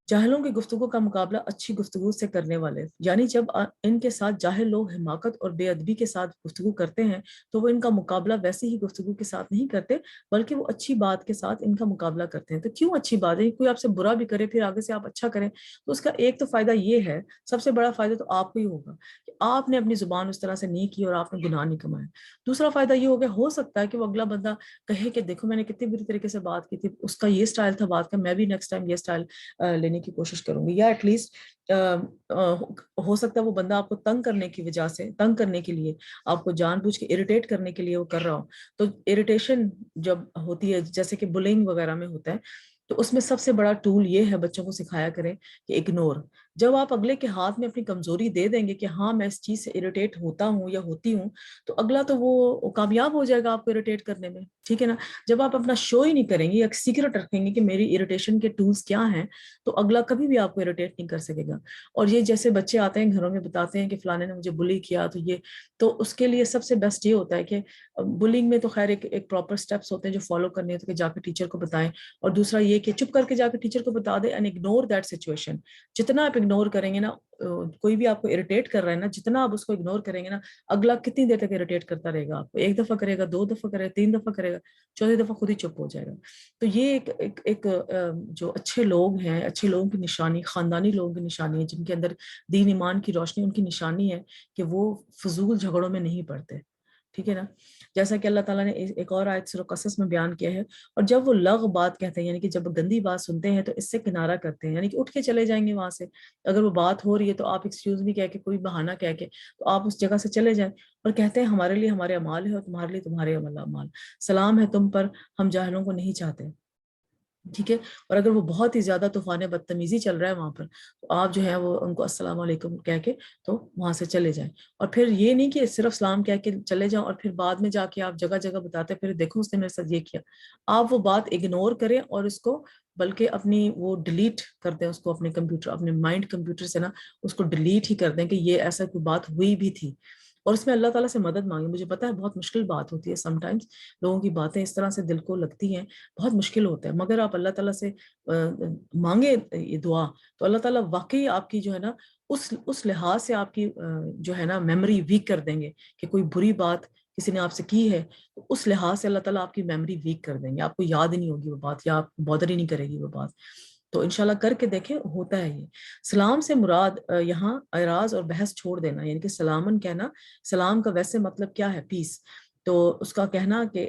S1: جاہلوں کی گفتگو کا مقابلہ اچھی گفتگو سے کرنے والے, یعنی جب ان کے ساتھ جاہل لوگ حماقت اور بے ادبی کے ساتھ گفتگو کرتے ہیں تو وہ ان کا مقابلہ ویسی ہی گفتگو کے ساتھ نہیں کرتے بلکہ وہ اچھی بات کے ساتھ ان کا مقابلہ کرتے ہیں. تو کیوں اچھی بات ہے؟ کوئی آپ سے برا بھی کرے پھر آگے سے آپ اچھا کریں تو اس کا ایک تو فائدہ یہ ہے, سب سے بڑا فائدہ تو آپ کو ہی ہوگا کہ آپ نے اپنی زبان اس طرح سے نہیں کی اور آپ نے گناہ نہیں کمایا. دوسرا فائدہ یہ ہو گیا, ہو سکتا ہے کہ وہ اگلا بندہ کہے کہ دیکھو میں نے کتنی بری طریقے سے بات کی تھی, اس کا یہ سٹائل تھا بات کا, میں بھی نیکسٹ ٹائم یہ سٹائل لینے کی کوشش کروں گی. یا ایٹ لیسٹ ہو سکتا ہے وہ بندہ آپ کو تنگ کرنے کی وجہ سے, تنگ کرنے کے لیے, آپ کو جان بوجھ کے اریٹیٹ کرنے کے لیے وہ کر رہا ہو. تو اریٹیشن جب ہوتی ہے جیسے کہ بلنگ وغیرہ میں ہوتا ہے, تو اس میں سب سے بڑا ٹول یہ ہے, بچوں کو سکھایا کریں کہ اگنور. جب آپ اگلے کے ہاتھ میں اپنی کمزوری دے دیں گے کہ ہاں میں اس چیز سے اریٹیٹ ہوتا ہوں یا ہوتی ہوں, تو اگلا تو وہ کامیاب ہو جائے گا آپ کو اریٹیٹ کرنے میں, ٹھیک ہے نا. جب آپ اپنا شو ہی نہیں کریں گے, ایک سیکرٹ رکھیں گے کہ میری اریٹیشن کے ٹولز کیا ہیں, تو اگلا کبھی بھی آپ کو اریٹیٹ نہیں کر سکے گا. اور یہ جیسے بچے آتے ہیں گھروں میں بتاتے ہیں کہ فلانے نے مجھے بلی کیا, تو اس کے لیے سب سے بیسٹ یہ ہوتا ہے کہ بلنگ میں تو خیر ایک پراپر سٹیپس ہوتے ہیں جو فالو کرنے ہوتے ہیں کہ جا کے ٹیچر کو بتائیں, اور دوسرا یہ کہ چپ کر کے جا کے ٹیچر کو بتا دیں اینڈ اگنور دیٹ سچویشن. جتنا آپ اگنور کریں گے نا, کوئی بھی آپ کو اریٹیٹ کر رہا ہے نا, جتنا آپ اس کو اگنور کریں گے نا, اگلا کتنی دیر تک اریٹیٹ کرتا رہے گا آپ کو, ایک دفعہ کرے گا, دو دفعہ کرے گا, تین دفعہ کرے گا, چوتھی دفعہ خود ہی چپ ہو جائے گا. تو یہ ایک جو اچھے لوگ ہیں, اچھے لوگوں کی نشانی, خاندانی لوگوں کی نشانی ہے, جن کے اندر دین ایمان کی روشنی, ان کی نشانی ہے کہ وہ فضول جھگڑوں میں نہیں پڑتے, ٹھیک ہے نا. جیسا کہ اللہ تعالیٰ نے ایک اور آیت سورہ قصص میں بیان کیا ہے, اور جب وہ لغ بات کہتے ہیں یعنی کہ جب گندی بات سنتے ہیں تو اس سے کنارہ کرتے ہیں, یعنی کہ اٹھ کے چلے جائیں گے وہاں سے. اگر وہ بات ہو رہی ہے تو آپ ایکسکیوز می کہہ کے, کوئی بہانہ کہہ کے, تو آپ اس جگہ سے چلے جائیں اور کہتے ہیں ہمارے لیے ہمارے اعمال ہے اور تمہارے لیے تمہارے اعمال, سلام ہے تم پر, ہم جاہلوں کو نہیں چاہتے, ٹھیک ہے. اور اگر وہ بہت ہی زیادہ طوفان بدتمیزی چل رہا ہے وہاں پر, تو آپ جو ہے وہ ان کو السلام علیکم کہہ کے تو وہاں سے چلے جائیں. اور پھر یہ نہیں کہ صرف سلام کہہ کے چلے جاؤ اور پھر بعد میں جا کے آپ جگہ جگہ بتاتے پھر دیکھو اس نے میرے ساتھ یہ کیا. آپ وہ بات اگنور کریں اور اس کو بلکہ اپنی وہ ڈیلیٹ کر دیں, اس کو اپنے کمپیوٹر, اپنے مائنڈ کمپیوٹر سے نا اس کو ڈیلیٹ ہی کر دیں کہ یہ ایسا کوئی بات ہوئی بھی تھی. اور اس میں اللہ تعالیٰ سے مدد مانگیں. مجھے پتا ہے بہت مشکل بات ہوتی ہے, سم ٹائمز لوگوں کی باتیں اس طرح سے دل کو لگتی ہیں, بہت مشکل ہوتا ہے, مگر آپ اللہ تعالیٰ سے مانگے یہ دعا تو اللہ تعالیٰ واقعی آپ کی جو ہے نا اس لحاظ سے آپ کی جو ہے نا میموری ویک کر دیں گے کہ کوئی بری بات کسی نے آپ سے کی ہے تو اس لحاظ سے اللہ تعالیٰ آپ کی میموری ویک کر دیں گے, آپ کو یاد ہی نہیں ہوگی وہ بات, یا آپ بادر ہی نہیں کرے گی وہ بات. تو انشاءاللہ کر کے دیکھیں, ہوتا ہے یہ. سلام سے مراد یہاں اعراض اور بحث چھوڑ دینا, یعنی کہ سلامن کہنا, سلام کا ویسے مطلب کیا ہے, پیس, تو اس کا کہنا کہ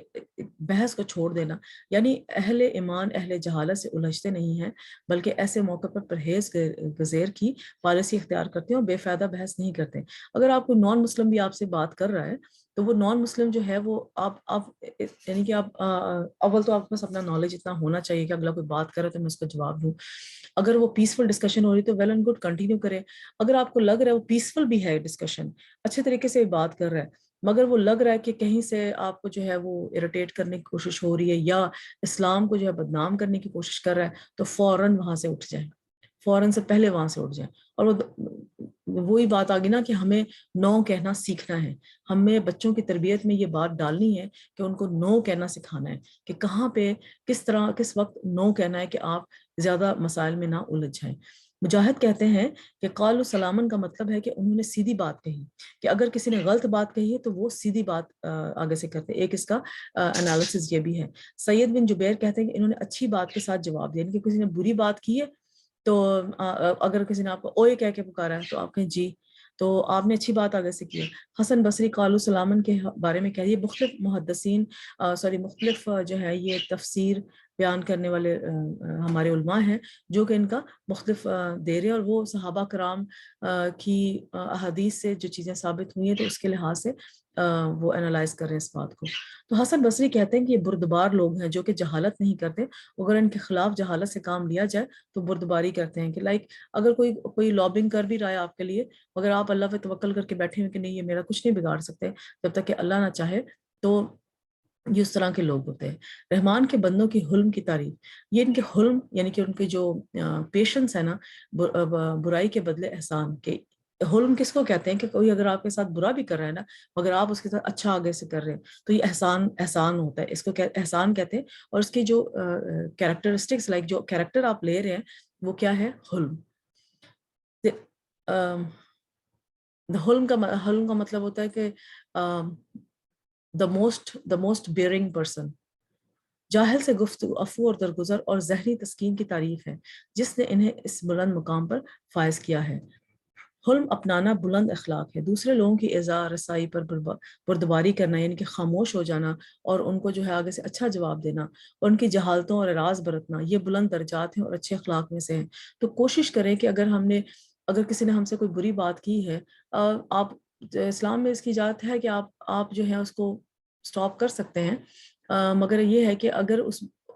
S1: بحث کو چھوڑ دینا, یعنی اہل ایمان اہل جہالت سے الجھتے نہیں ہیں بلکہ ایسے موقع پر پرہیز گزیر کی پالیسی اختیار کرتے ہیں اور بے فائدہ بحث نہیں کرتے. اگر آپ کوئی نان مسلم بھی آپ سے بات کر رہا ہے تو وہ نان مسلم جو ہے وہ آپ یعنی کہ آپ اول تو آپ کے پاس اپنا نالج اتنا ہونا چاہیے کہ اگلا کوئی بات کرے تو میں اس کا جواب دوں. اگر وہ پیسفل ڈسکشن ہو رہی تو ویل اینڈ گڈ, کنٹینیو کرے. اگر آپ کو لگ رہا ہے وہ پیسفل بھی ہے ڈسکشن, اچھے طریقے سے بات کر رہا ہے, مگر وہ لگ رہا ہے کہ کہیں سے آپ کو جو ہے وہ اریٹیٹ کرنے کی کوشش ہو رہی ہے یا اسلام کو جو ہے بدنام کرنے کی کوشش کر رہا ہے, تو فوراً وہاں سے اٹھ جائیں, فوراً سے پہلے وہاں سے اٹھ جائیں. اور وہی بات آگی نا کہ ہمیں نو کہنا سیکھنا ہے, ہمیں بچوں کی تربیت میں یہ بات ڈالنی ہے کہ ان کو نو کہنا سکھانا ہے کہ کہاں پہ کس طرح کس وقت نو کہنا ہے کہ آپ زیادہ مسائل میں نہ الجھ جائیں. مجاہد کہتے ہیں کہ قالوا سلامن کا مطلب ہے کہ انہوں نے سیدھی بات کہی، کہ اگر کسی نے غلط بات کہی ہے تو وہ سیدھی بات آگے سے کرتے ہیں۔ ایک اس کا انالیسس یہ بھی ہے۔ سید بن جبیر کہتے ہیں کہ انہوں نے اچھی بات کے ساتھ جواب دیا، یعنی کہ کسی نے بری بات کی ہے تو اگر کسی نے آپ کو اوئے کہہ کے پکارا ہے تو آپ کہیں جی، تو آپ نے اچھی بات آگے سے کی ہے۔ حسن بصری قالوا سلامن کے بارے میں کہہ رہی ہے، مختلف محدثین مختلف جو ہے یہ تفسیر بیان کرنے والے ہمارے علماء ہیں جو کہ ان کا مختلف دے رہے ہیں، اور وہ صحابہ کرام کی احادیث سے جو چیزیں ثابت ہوئی ہیں تو اس کے لحاظ سے وہ انالائز کر رہے ہیں اس بات کو۔ تو حسن بصری کہتے ہیں کہ یہ بردبار لوگ ہیں جو کہ جہالت نہیں کرتے، اگر ان کے خلاف جہالت سے کام لیا جائے تو بردباری کرتے ہیں، کہ اگر کوئی لابنگ کر بھی رہا ہے آپ کے لیے، مگر آپ اللہ پہ توکل کر کے بیٹھے ہیں کہ نہیں یہ میرا کچھ نہیں بگاڑ سکتے جب تک کہ اللہ نہ چاہے، تو یہ اس طرح کے لوگ ہوتے ہیں۔ رحمان کے بندوں کی حلم کی تعریف، یہ ان کے حلم یعنی کہ ان کے جو پیشنس ہے نا، برائی کے بدلے احسان کے، حلم کس کو کہتے ہیں کہ کوئی اگر آپ کے ساتھ برا بھی کر رہا ہے نا مگر آپ اس کے ساتھ اچھا آگے سے کر رہے ہیں تو یہ احسان ہوتا ہے، اس کو احسان کہتے ہیں۔ اور اس کی جو کیریکٹرسٹکس جو کیریکٹر آپ لے رہے ہیں وہ کیا ہے؟ حلم۔ حلم کا مطلب ہوتا ہے کہ the most bearing person۔ جاہل سے گفتگو، عفو اور درگزر اور ذہنی تسکین کی تعریف ہے جس نے انہیں اس بلند مقام پر فائز کیا ہے۔ حلم اپنانا بلند اخلاق ہے، دوسرے لوگوں کی اعزاء رسائی پر بردباری کرنا یعنی کہ خاموش ہو جانا اور ان کو جو ہے آگے سے اچھا جواب دینا اور ان کی جہالتوں اور اعراض برتنا، یہ بلند درجات ہیں اور اچھے اخلاق میں سے ہیں۔ تو کوشش کریں کہ اگر کسی نے ہم سے کوئی بری بات کی ہے، آپ اسلام میں اس کی اجازت ہے کہ آپ جو ہے اس کو سٹاپ کر سکتے ہیں، مگر یہ ہے کہ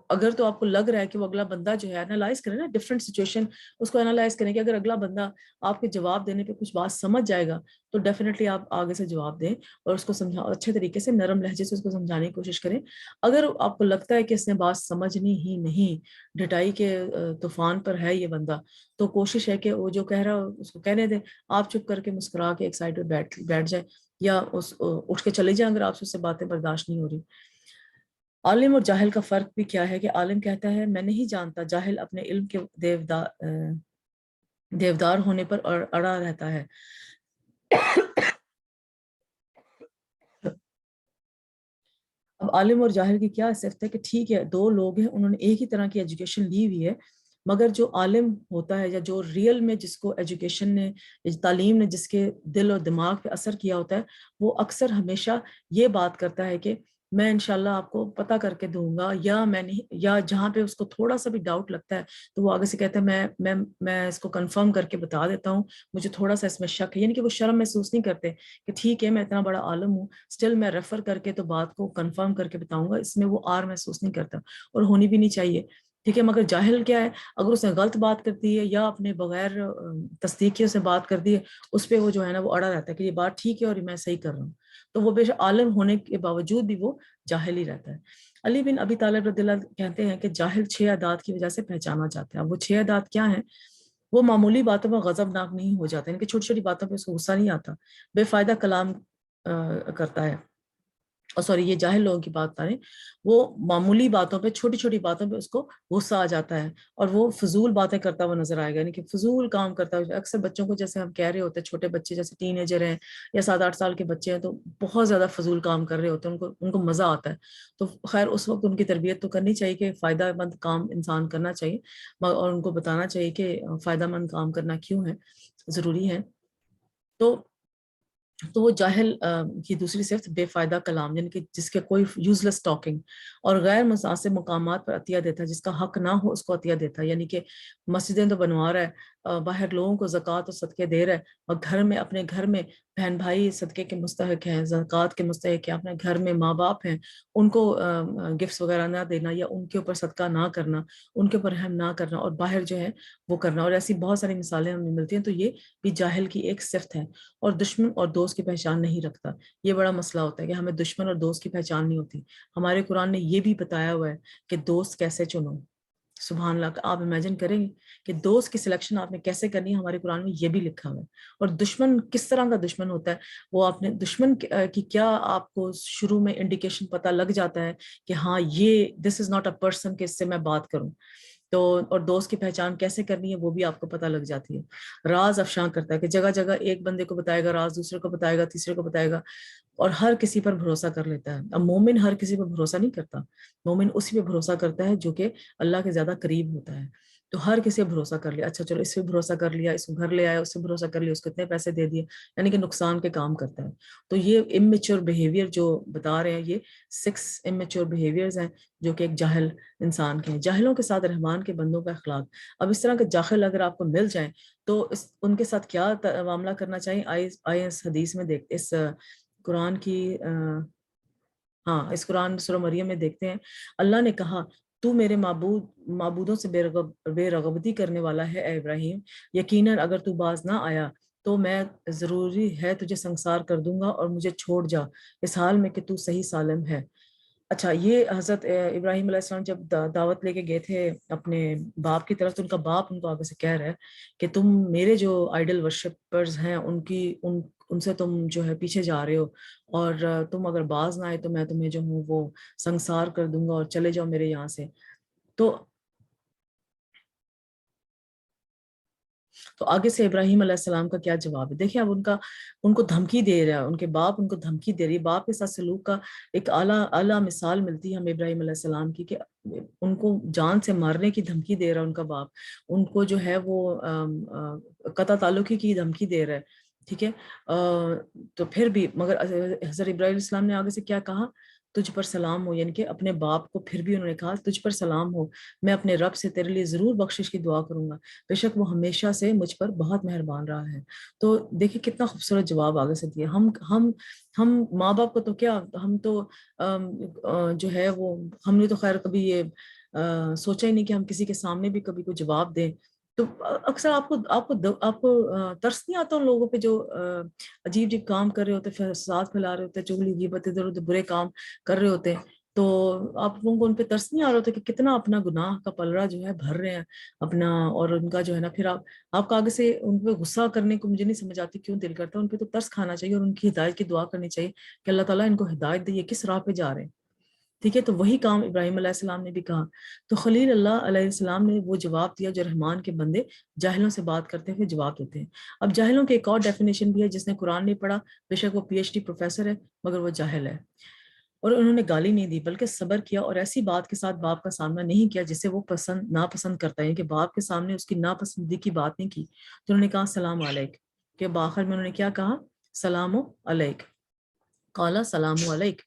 S1: اگر تو آپ کو لگ رہا ہے کہ وہ اگلا بندہ جو ہے انالائز کریں نا ڈفرینٹ سچویشن، اس کو انالائز کریں کہ اگر اگلا بندہ آپ کے جواب دینے پہ کچھ بات سمجھ جائے گا تو ڈیفینیٹلی آپ آگے سے جواب دیں اور اس کو اچھے طریقے سے نرم لہجے سے اس کو سمجھانے کی کوشش کریں۔ اگر آپ کو لگتا ہے کہ اس نے بات سمجھنی ہی نہیں، ڈٹائی کے طوفان پر ہے یہ بندہ، تو کوشش ہے کہ وہ جو کہہ رہا اس کو کہنے دیں، آپ چپ کر کے مسکرا کے ایک سائڈ پہ بیٹھ جائیں یا اٹھ کے چلے جائیں اگر آپ سے باتیں برداشت نہیں ہو رہی۔ عالم اور جاہل کا فرق بھی کیا ہے کہ عالم کہتا ہے میں نہیں جانتا، جاہل اپنے علم کے دیودار ہونے پر اڑا رہتا ہے۔ اب عالم اور جاہل کی کیا صفت ہے کہ ٹھیک ہے دو لوگ ہیں، انہوں نے ایک ہی طرح کی ایجوکیشن لی ہوئی ہے، مگر جو عالم ہوتا ہے یا جو ریئل میں جس کو ایجوکیشن نے تعلیم نے جس کے دل اور دماغ پہ اثر کیا ہوتا ہے، وہ اکثر ہمیشہ یہ بات کرتا ہے کہ میں انشاءاللہ آپ کو پتہ کر کے دوں گا، یا میں نہیں، یا جہاں پہ اس کو تھوڑا سا بھی ڈاؤٹ لگتا ہے تو وہ آگے سے کہتا ہے میں اس کو کنفرم کر کے بتا دیتا ہوں، مجھے تھوڑا سا اس میں شک ہے، یعنی کہ وہ شرم محسوس نہیں کرتے کہ ٹھیک ہے میں اتنا بڑا عالم ہوں اسٹل میں ریفر کر کے تو بات کو کنفرم کر کے بتاؤں گا، اس میں وہ آر محسوس نہیں کرتا اور ہونی بھی نہیں چاہیے، ٹھیک ہے۔ مگر جاہل کیا ہے، اگر اس نے غلط بات کر دی ہے یا اپنے بغیر تصدیقیوں سے بات کر دی ہے، اس پہ وہ جو ہے نا وہ اڑا رہتا ہے کہ یہ بات ٹھیک ہے اور میں صحیح کر رہا ہوں، تو وہ بے شک عالم ہونے کے باوجود بھی وہ جاہل ہی رہتا ہے۔ علی بن ابی طالب رضی اللہ کہتے ہیں کہ جاہل 6 عادات کی وجہ سے پہچانا جاتا ہے۔ وہ 6 عادات کیا ہیں؟ وہ معمولی باتوں پر غضبناک نہیں ہو جاتے، یعنی کہ چھوٹی چھوٹی باتوں پہ اس کو غصہ نہیں آتا، بے فائدہ کلام کرتا ہے، یہ جاہل لوگوں کی بات کریں، وہ معمولی باتوں پہ چھوٹی چھوٹی باتوں پہ اس کو غصہ آ جاتا ہے اور وہ فضول باتیں کرتا ہوا نظر آئے گا، یعنی کہ فضول کام کرتا ہے۔ اکثر بچوں کو جیسے ہم کہہ رہے ہوتے ہیں، چھوٹے بچے جیسے ٹین ایجر ہیں یا 7-8 سال کے بچے ہیں تو بہت زیادہ فضول کام کر رہے ہوتے ہیں، ان کو مزہ آتا ہے، تو خیر اس وقت ان کی تربیت تو کرنی چاہیے کہ فائدہ مند کام انسان کرنا چاہیے اور ان کو بتانا چاہیے کہ فائدہ مند کام کرنا کیوں ہے، ضروری ہے۔ تو وہ جاہل کی دوسری صفت بے فائدہ کلام، یعنی کہ جس کے کوئی یوز لیس ٹاکنگ اور غیر مناسب مقامات پر عطیہ دیتا ہے، جس کا حق نہ ہو اس کو عطیہ دیتا ہے، یعنی کہ مسجدیں تو بنوا رہا ہے، باہر لوگوں کو زکوٰۃ اور صدقے دے رہا ہے اور گھر میں اپنے گھر میں بہن بھائی صدقے کے مستحق ہیں، زکوٰۃ کے مستحق ہیں، اپنے گھر میں ماں باپ ہیں، ان کو گفٹس وغیرہ نہ دینا یا ان کے اوپر صدقہ نہ کرنا، ان کے اوپر رحم نہ کرنا اور باہر جو ہے وہ کرنا، اور ایسی بہت ساری مثالیں ہمیں ملتی ہیں۔ تو یہ بھی جاہل کی ایک صفت ہے۔ اور دشمن اور دوست کی پہچان نہیں رکھتا، یہ بڑا مسئلہ ہوتا ہے کہ ہمیں دشمن اور دوست کی پہچان نہیں ہوتی۔ ہمارے قرآن نے یہ بھی بتایا ہوا ہے کہ دوست کیسے چنو، سبحان اللہ، آپ امیجن کریں گے کہ دوست کی سلیکشن آپ نے کیسے کرنی ہے، ہمارے قرآن میں یہ بھی لکھا ہوا ہے۔ اور دشمن کس طرح کا دشمن ہوتا ہے، وہ آپ نے دشمن کی کیا آپ کو شروع میں انڈیکیشن پتہ لگ جاتا ہے کہ ہاں یہ دس از ناٹ اے پرسن کہ اس سے میں بات کروں، تو اور دوست کی پہچان کیسے کرنی ہے وہ بھی آپ کو پتہ لگ جاتی ہے۔ راز افشاں کرتا ہے کہ جگہ جگہ ایک بندے کو بتائے گا راز، دوسرے کو بتائے گا، تیسرے کو بتائے گا، اور ہر کسی پر بھروسہ کر لیتا ہے۔ اب مومن ہر کسی پر بھروسہ نہیں کرتا، مومن اسی پہ بھروسہ کرتا ہے جو کہ اللہ کے زیادہ قریب ہوتا ہے۔ تو ہر کسی پہ بھروسہ کر لیا، اچھا چلو اس پہ بھروسہ کر لیا، اس کو گھر لے آیا، اس پہ بھروسہ کر لیا، اس کو اتنے پیسے دے دیے، یعنی کہ نقصان کے کام کرتا ہے۔ تو یہ امیچور بیہیویئر جو بتا رہے ہیں، یہ 6 امیچور بیہیویئرز ہیں جو کہ ایک جاہل انسان کے ہیں۔ جاہلوں کے ساتھ رحمان کے بندوں کا اخلاق۔ اب اس طرح کے جاہل اگر آپ کو مل جائیں تو ان کے ساتھ کیا معاملہ کرنا چاہیے، آئے اس حدیث میں دیکھ، اس قرآن کی اس قرآن سورہ مریم میں دیکھتے ہیں، اللہ نے کہا تو میرے معبودوں سے بے رغبتی کرنے والا ہے اے ابراہیم، یقیناً اگر تو باز نہ آیا تو میں ضروری ہے تجھے سنسار کر دوں گا اور مجھے چھوڑ جا اس حال میں کہ تو صحیح سالم ہے۔ اچھا، یہ حضرت ابراہیم علیہ السلام جب دعوت لے کے گئے تھے اپنے باپ کی طرف، تو ان کا باپ ان کو آگے سے کہہ رہا ہے کہ تم میرے جو آئیڈل ورشپرز ہیں ان سے تم جو ہے پیچھے جا رہے ہو، اور تم اگر باز نہ آئے تو میں تمہیں جو ہوں وہ سنسار کر دوں گا اور چلے جاؤ میرے یہاں سے۔ تو آگے سے ابراہیم علیہ السلام کا کیا جواب ہے دیکھیں۔ اب ان کو دھمکی دے رہا ہے، ان کے باپ ان کو دھمکی دے رہی ہے۔ باپ کے ساتھ سلوک کا ایک اعلیٰ مثال ملتی ہے ہمیں ابراہیم علیہ السلام کی، کہ ان کو جان سے مارنے کی دھمکی دے رہا ہے ان کا باپ، ان کو جو ہے وہ قطع تعلقی کی دھمکی دے رہا ہے، ٹھیک ہے۔ تو پھر بھی مگر حضرت ابراہیم علیہ السلام نے آگے سے کیا کہا، تجھ پر سلام ہو، یعنی کہ اپنے باپ کو پھر بھی انہوں نے کہا تجھ پر سلام ہو، میں اپنے رب سے تیرے لیے ضرور بخشش کی دعا کروں گا، بے شک وہ ہمیشہ سے مجھ پر بہت مہربان رہا ہے۔ تو دیکھیں کتنا خوبصورت جواب آگے سے دیا۔ ہم ماں باپ کو تو کیا، ہم تو جو ہے وہ ہم نے تو خیر کبھی یہ سوچا ہی نہیں کہ ہم کسی کے سامنے بھی کبھی کوئی جواب دیں۔ تو اکثر آپ کو ترس نہیں آتا ان لوگوں پہ جو عجیب عجیب کام کر رہے ہوتے، فساد پھیلا رہے ہوتے، چغلی غیبت ادھر ادھر برے کام کر رہے ہوتے ہیں، تو آپ لوگوں کو ان پہ ترس نہیں آ رہا ہوتا کہ کتنا اپنا گناہ کا پلڑا جو ہے بھر رہے ہیں اپنا، اور ان کا جو ہے نا پھر آپ کا آگے سے ان پہ غصہ کرنے کو مجھے نہیں سمجھ آتی کیوں دل کرتا ہے۔ ان پہ تو ترس کھانا چاہیے اور ان کی ہدایت کی دعا کرنی چاہیے کہ اللہ تعالیٰ ان کو ہدایت دے، یہ کس راہ پہ جا رہے ہیں، ٹھیک ہے۔ تو وہی کام ابراہیم علیہ السلام نے بھی کہا۔ تو خلیل اللہ علیہ السلام نے وہ جواب دیا جو رحمان کے بندے جاہلوں سے بات کرتے ہوئے جواب دیتے ہیں۔ اب جاہلوں کی ایک اور ڈیفینیشن بھی ہے، جس نے قرآن نہیں پڑھا، بے شک وہ PhD پروفیسر ہے مگر وہ جاہل ہے، اور انہوں نے گالی نہیں دی بلکہ صبر کیا اور ایسی بات کے ساتھ باپ کا سامنا نہیں کیا جسے وہ ناپسند کرتا ہے، کہ باپ کے سامنے اس کی ناپسندی کی بات نہیں کی۔ تو انہوں نے کہا سلام علیک، کہ بآخر میں انہوں نے کیا کہا، سلام علیک، قالا سلام علیک۔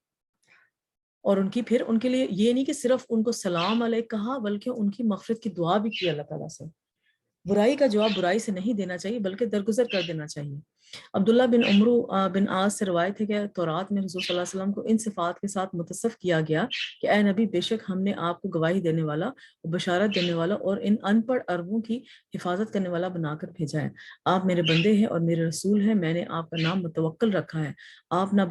S1: اور پھر ان کے لیے یہ نہیں کہ صرف ان کو سلام علیک کہا، بلکہ ان کی مغفرت کی دعا بھی کی اللہ تعالیٰ سے۔ برائی کا جواب برائی سے نہیں دینا چاہیے بلکہ درگزر کر دینا چاہیے۔ عبداللہ بن عمرو بن عاص سے روایت ہے کہ تورات میں حضور صلی اللہ علیہ وسلم کو ان صفات کے ساتھ متصف کیا گیا کہ اے نبی، بے شک ہم نے آپ کو گواہی دینے والا، بشارت دینے والا اور ان ان پڑھ عربوں کی حفاظت کرنے والا بنا کر بھیجا ہے۔ آپ میرے بندے ہیں اور میرے رسول ہیں، میں نے آپ کا نام متوکل رکھا ہے۔ آپ نہ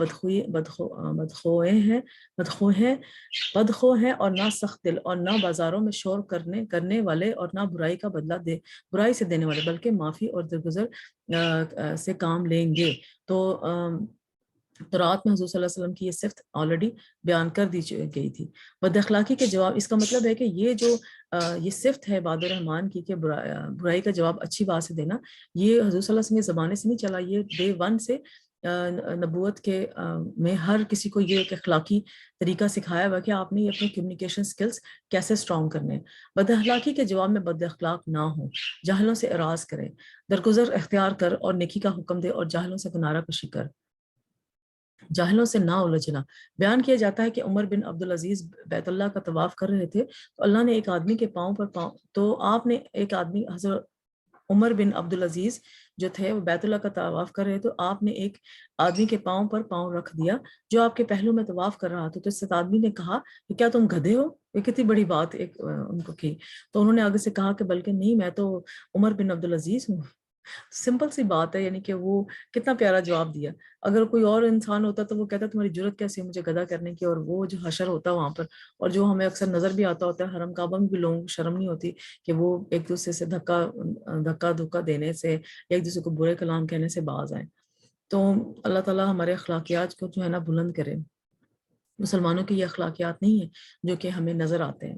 S1: بدخو ہیں اور نہ سخت دل، اور نہ بازاروں میں شور کرنے والے، اور نہ برائی کا بدلہ برائی سے دینے والے، بلکہ معافی اور درگزر سے کام لیں گے۔ تو رات میں حضور صلی اللہ علیہ وسلم کی یہ صفت آلریڈی بیان کر دی گئی تھی۔ بد اخلاقی کے جواب، اس کا مطلب ہے کہ یہ صفت ہے عباد الرحمان کی کہ برائی کا جواب اچھی بات سے دینا، یہ حضور صلی اللہ علیہ وسلم کے زمانے سے نہیں چلا، یہ ڈے 1 سے نبوت کے میں ہر کسی کو یہ ایک اخلاقی طریقہ سکھایا ہوا کہ آپ نے یہ اپنے کمیونیکیشن سکلز کیسے سٹرونگ کرنے ہیں۔ بد اخلاقی کے جواب میں بد اخلاق نہ ہو، جاہلوں سے اراض کرے، درگزر اختیار کر اور نیکی کا حکم دے، اور جاہلوں سے کنارہ کشی کر، جاہلوں سے نہ الجھنا۔ بیان کیا جاتا ہے کہ عمر بن عبدالعزیز بیت اللہ کا طواف کر رہے تھے تو اللہ نے ایک آدمی کے پاؤں پر تو آپ نے ایک آدمی، حضرت عمر بن عبدالعزیز جو تھے وہ بیت اللہ کا طواف کر رہے تو آپ نے ایک آدمی کے پاؤں پر پاؤں رکھ دیا جو آپ کے پہلو میں طواف کر رہا تھا۔ تو اس آدمی نے کہا کہ کیا تم گدھے ہو؟ یہ کتنی بڑی بات ایک ان کو کی۔ تو انہوں نے آگے سے کہا کہ بلکہ نہیں، میں تو عمر بن عبدالعزیز ہوں۔ سمپل سی بات ہے، یعنی کہ وہ کتنا پیارا جواب دیا۔ اگر کوئی اور انسان ہوتا تو وہ کہتا تمہاری جرت کیسی ہے مجھے گدھا کرنے کی، اور وہ جو حشر ہوتا وہاں پر، اور جو ہمیں اکثر نظر بھی آتا ہوتا ہے حرم کعبہ میں بھی لوگوں کو شرم نہیں ہوتی کہ وہ ایک دوسرے سے دھکا دینے سے یا ایک دوسرے کو برے کلام کہنے سے باز آئیں۔ تو اللہ تعالیٰ ہمارے اخلاقیات کو جو ہے نا بلند کرے۔ مسلمانوں کی یہ اخلاقیات نہیں ہیں جو کہ ہمیں نظر آتے ہیں۔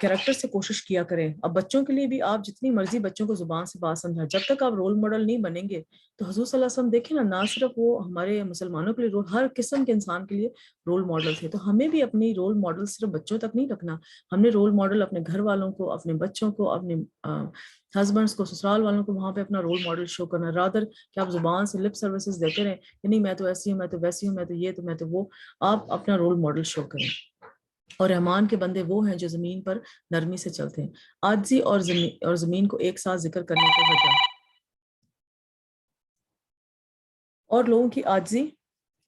S1: کریکٹر سے کوشش کیا کریں. اب بچوں کے لیے بھی آپ جتنی مرضی بچوں کو زبان سے بات سمجھائیں، جب تک آپ رول ماڈل نہیں بنیں گے تو حضور صلی اللہ علیہ وسلم دیکھیں نا، نہ صرف وہ ہمارے مسلمانوں کے لیے رول، ہر قسم کے انسان کے لیے رول ماڈل تھے. تو ہمیں بھی اپنی رول ماڈل صرف بچوں تک نہیں رکھنا. ہم نے رول ماڈل اپنے گھر والوں کو، اپنے بچوں کو، اپنے ہسبینڈس کو، سسرال والوں کو وہاں پہ اپنا رول ماڈل شو کرنا، رادر کہ آپ زبان سے لپ سروسز دیتے رہیں کہ نہیں میں تو ایسی ہوں، میں تو ویسی ہوں، میں تو یہ، تو میں تو وہ. آپ اپنا رول ماڈل شو کریں. اور رحمان کے بندے وہ ہیں جو زمین پر نرمی سے چلتے ہیں. عاجزی اور زمین کو ایک ساتھ ذکر کرنے کی وجہ اور لوگوں کی عاجزی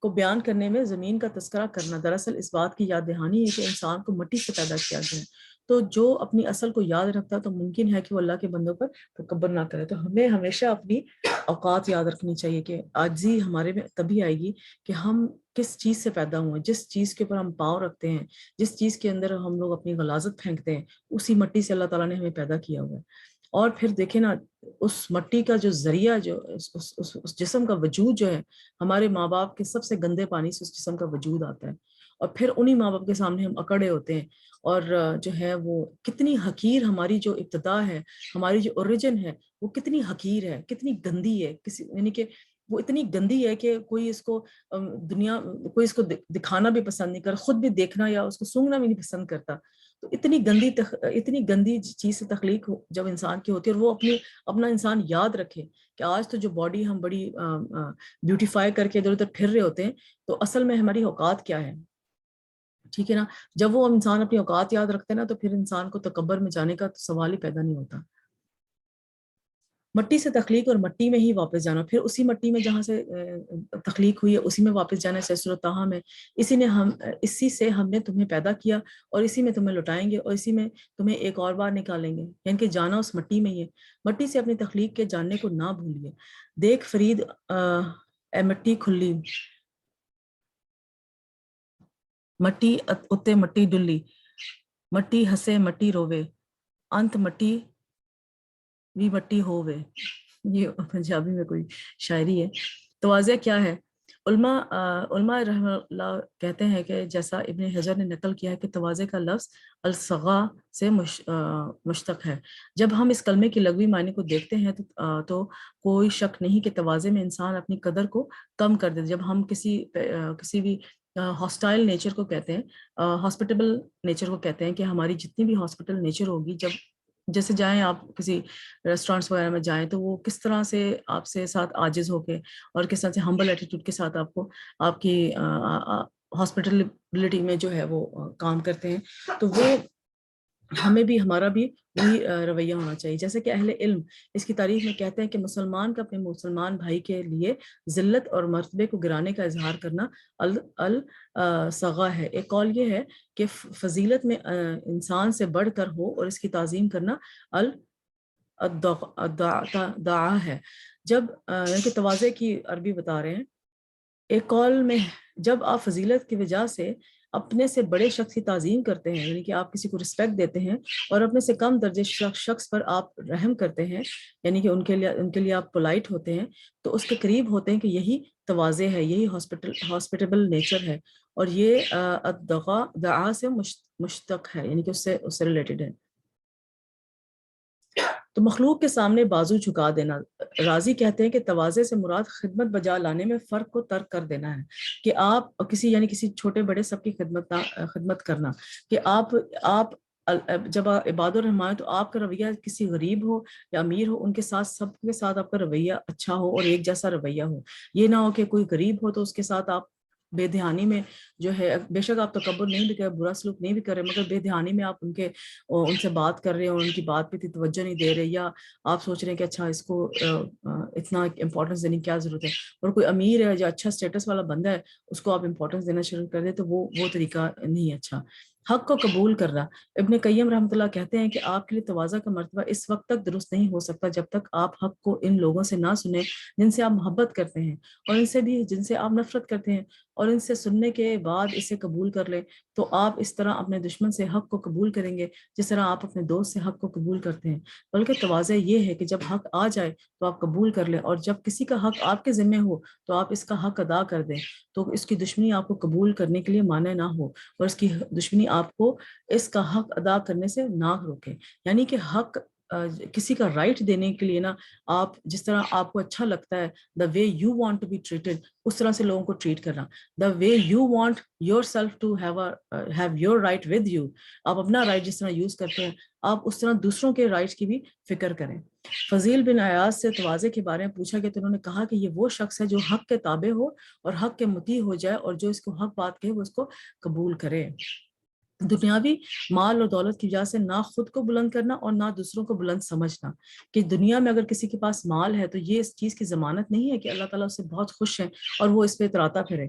S1: کو بیان کرنے میں زمین کا تذکرہ کرنا دراصل اس بات کی یاد دہانی ہے کہ انسان کو مٹی سے پیدا کیا گیا ہے. تو جو اپنی اصل کو یاد رکھتا تو ممکن ہے کہ وہ اللہ کے بندوں پر تکبر نہ کرے. تو ہمیں ہمیشہ اپنی اوقات یاد رکھنی چاہیے کہ عاجزی ہمارے میں تبھی آئے گی کہ ہم کس چیز سے پیدا ہوئے ہیں، جس چیز کے اوپر ہم پاؤں رکھتے ہیں، جس چیز کے اندر ہم لوگ اپنی غلاظت پھینکتے ہیں، اسی مٹی سے اللہ تعالیٰ نے ہمیں پیدا کیا ہوا ہے. اور پھر دیکھیں نا، اس مٹی کا جو ذریعہ، جو اس جسم کا وجود جو ہے، ہمارے ماں باپ کے سب سے گندے پانی سے اس جسم کا وجود آتا ہے. اور پھر انہی ماں باپ کے سامنے ہم اکڑے ہوتے ہیں. اور جو ہے وہ کتنی حقیر ہماری جو ابتدا ہے، ہماری جو اوریجن ہے، وہ کتنی حقیر ہے، کتنی گندی ہے. یعنی کہ وہ اتنی گندی ہے کہ کوئی اس کو کوئی اس کو دکھانا بھی پسند نہیں کرتا، خود بھی دیکھنا یا اس کو سونگنا بھی نہیں پسند کرتا. تو اتنی گندی چیز سے تخلیق جب انسان کی ہوتی ہے، اور وہ اپنا انسان یاد رکھے کہ آج تو جو باڈی ہم بڑی بیوٹیفائی کر کے ادھر ادھر پھر رہے ہوتے ہیں، تو اصل میں ہماری اوقات کیا ہے. ٹھیک ہے نا. جب وہ انسان اپنی اوقات یاد رکھتے ہیں نا، تو پھر انسان کو تکبر میں جانے کا سوال ہی پیدا نہیں ہوتا. مٹی سے تخلیق اور مٹی میں ہی واپس جانا، پھر اسی مٹی میں جہاں سے تخلیق ہوئی ہے اسی میں واپس جانا ہے. سورۃ طٰہٰ میں اسی سے ہم نے تمہیں پیدا کیا اور اسی میں تمہیں لوٹائیں گے اور اسی میں تمہیں ایک اور بار نکالیں گے. یعنی کہ جانا اس مٹی میں ہی ہے. مٹی سے اپنی تخلیق کے جاننے کو نہ بھولیے. دیکھ فرید اے مٹی کھلی، مٹی اتے مٹی ڈلی، مٹی ہسے مٹی روے، انت مٹی بھی مٹی ہووے. یہ پنجابی میں کوئی شاعری ہے. تواضع کیا ہے؟ علماء رحمہ اللہ کہتے ہیں کہ جیسا ابن حجر نے نقل کیا ہے کہ تواضع کا لفظ الصغا سے مشتق ہے. جب ہم اس کلمے کی لغوی معنی کو دیکھتے ہیں تو کوئی شک نہیں کہ تواضع میں انسان اپنی قدر کو کم کر دیتا. جب ہم کسی بھی ہاسٹائل نیچر کو کہتے ہیں، ہاسپٹیبل نیچر کو کہتے ہیں کہ ہماری جتنی بھی ہاسپٹل نیچر ہوگی، جب جیسے جائیں آپ کسی ریسٹورینٹس وغیرہ میں جائیں تو وہ کس طرح سے آپ سے ساتھ عاجز ہو کے اور کس طرح سے ہمبل ایٹیٹیوڈ کے ساتھ آپ کو آپ کی ہاسپٹلٹی میں جو ہے وہ کام کرتے ہیں. تو وہ ہمیں بھی ہمارا بھی وہی رویہ ہونا چاہیے. جیسے کہ اہل علم اس کی تعریف میں کہتے ہیں کہ مسلمان کا اپنے مسلمان بھائی کے لیے ذلت اور مرتبے کو گرانے کا اظہار کرنا الصغا ہے. ایک قول یہ ہے کہ فضیلت میں انسان سے بڑھ کر ہو اور اس کی تعظیم کرنا الدعا ہے. جب کہ تواضع کی عربی بتا رہے ہیں. ایک قول میں جب آپ فضیلت کی وجہ سے اپنے سے بڑے شخص کی تعظیم کرتے ہیں، یعنی کہ آپ کسی کو رسپیکٹ دیتے ہیں اور اپنے سے کم درجے شخص پر آپ رحم کرتے ہیں، یعنی کہ ان کے لیے آپ پولائٹ ہوتے ہیں، تو اس کے قریب ہوتے ہیں کہ یہی تواضع ہے، یہی ہاسپٹیبل نیچر ہے. اور یہ دعا سے مشتق ہے، یعنی کہ اس سے ریلیٹڈ ہے. تو مخلوق کے سامنے بازو جھکا دینا. راضی کہتے ہیں کہ تواضع سے مراد خدمت بجا لانے میں فرق کو ترک کر دینا ہے، کہ آپ کسی چھوٹے بڑے سب کی خدمت کرنا. کہ آپ جب عباد الرحمان تو آپ کا رویہ کسی غریب ہو یا امیر ہو، ان کے ساتھ سب کے ساتھ آپ کا رویہ اچھا ہو اور ایک جیسا رویہ ہو. یہ نہ ہو کہ کوئی غریب ہو تو اس کے ساتھ آپ بے دھیانی میں جو ہے، بے شک آپ تکبر نہیں بھی کر رہے، برا سلوک نہیں بھی کر رہے، مگر بے دھیانی میں آپ ان سے بات کر رہے ہیں اور ان کی بات پہ توجہ نہیں دے رہے، یا آپ سوچ رہے ہیں کہ اچھا اس کو اتنا امپورٹنس دینے کی کیا ضرورت ہے. اور کوئی امیر ہے جو اچھا اسٹیٹس والا بندہ ہے، اس کو آپ امپورٹنس دینا شروع کر دیں، تو وہ طریقہ نہیں اچھا. حق کو قبول کرنا. ابن قیم رحمۃ اللہ کہتے ہیں کہ آپ کے لیے تواضع کا مرتبہ اس وقت تک درست نہیں ہو سکتا جب تک آپ حق کو ان لوگوں سے نہ سنیں جن سے آپ محبت کرتے ہیں، اور ان سے بھی جن سے آپ نفرت کرتے ہیں، اور ان سے سننے کے بعد اسے قبول کر لیں. تو آپ اس طرح اپنے دشمن سے حق کو قبول کریں گے جس طرح آپ اپنے دوست سے حق کو قبول کرتے ہیں. بلکہ تواضع یہ ہے کہ جب حق آ جائے تو آپ قبول کر لیں، اور جب کسی کا حق آپ کے ذمہ ہو تو آپ اس کا حق ادا کر دیں، تو اس کی دشمنی آپ کو قبول کرنے کے لیے مانع نہ ہو، اور اس کی دشمنی آپ کو اس کا حق ادا کرنے سے نہ روکیں. یعنی کہ حق کسی کا رائٹ دینے کے لیے نا آپ جس طرح آپ کو اچھا لگتا ہے the way you want to be treated اس طرح سے لوگوں کو ٹریٹ کرنا. The way you want yourself to have your right with you, آپ اپنا رائٹ جس طرح یوز کرتے ہیں آپ اس طرح دوسروں کے رائٹس کی بھی فکر کریں. فضیل بن عیاض سے تواضع کے بارے میں پوچھا گیا تو انہوں نے کہا کہ یہ وہ شخص ہے جو حق کے تابع ہو اور حق کے مطیع ہو جائے اور جو اس کو حق بات کہے وہ اس کو قبول کرے. دنیاوی مال اور دولت کی وجہ سے نہ خود کو بلند کرنا اور نہ دوسروں کو بلند سمجھنا, کہ دنیا میں اگر کسی کے پاس مال ہے تو یہ اس چیز کی ضمانت نہیں ہے کہ اللہ تعالیٰ اس سے بہت خوش ہے اور وہ اس پہ اتراتا پھرے.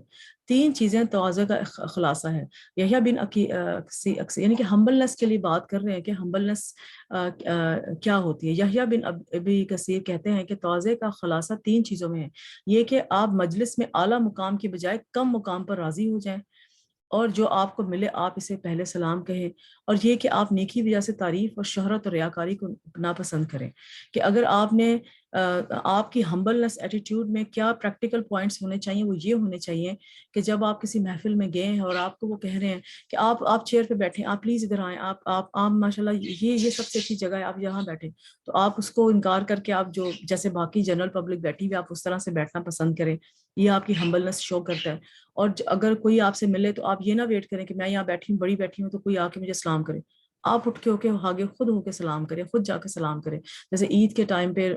S1: 3 چیزیں تواضع کا خلاصہ ہے. یحییٰ بن یعنی کہ ہمبلنس کے لیے بات کر رہے ہیں کہ ہمبلنس کیا ہوتی ہے. یحییٰ بن ابی کثیر کہتے ہیں کہ تواضع کا خلاصہ 3 چیزوں میں ہے. یہ کہ آپ مجلس میں اعلیٰ مقام کی بجائے کم مقام پر راضی ہو جائیں اور جو آپ کو ملے آپ اسے پہلے سلام کہیں, اور یہ کہ آپ نیکی وجہ سے تعریف اور شہرت اور ریاکاری کو ناپسند کریں. کہ اگر آپ نے آپ کی ہمبلنس ایٹیٹیوڈ میں کیا پریکٹیکل پوائنٹس ہونے چاہیے, وہ یہ ہونے چاہیے کہ جب آپ کسی محفل میں گئے ہیں اور آپ کو وہ کہہ رہے ہیں کہ آپ چیئر پہ بیٹھیں, آپ پلیز ادھر آئیں, آپ ماشاء اللہ یہ سب سے اچھی جگہ ہے, آپ یہاں بیٹھیں, تو آپ اس کو انکار کر کے آپ جو جیسے باقی جنرل پبلک بیٹھی ہوئی آپ اس طرح سے بیٹھنا پسند کریں. یہ آپ کی ہمبلنس شو کرتا ہے. اور اگر کوئی آپ سے ملے تو آپ یہ نہ ویٹ کریں کہ میں یہاں بیٹھی ہوں بڑی بیٹھی ہوں تو کوئی آ کے مجھے سلام کرے. آپ اٹھ کے آگے خود ہو کے سلام کریں, خود جا کے سلام کریں. جیسے عید کے ٹائم پہ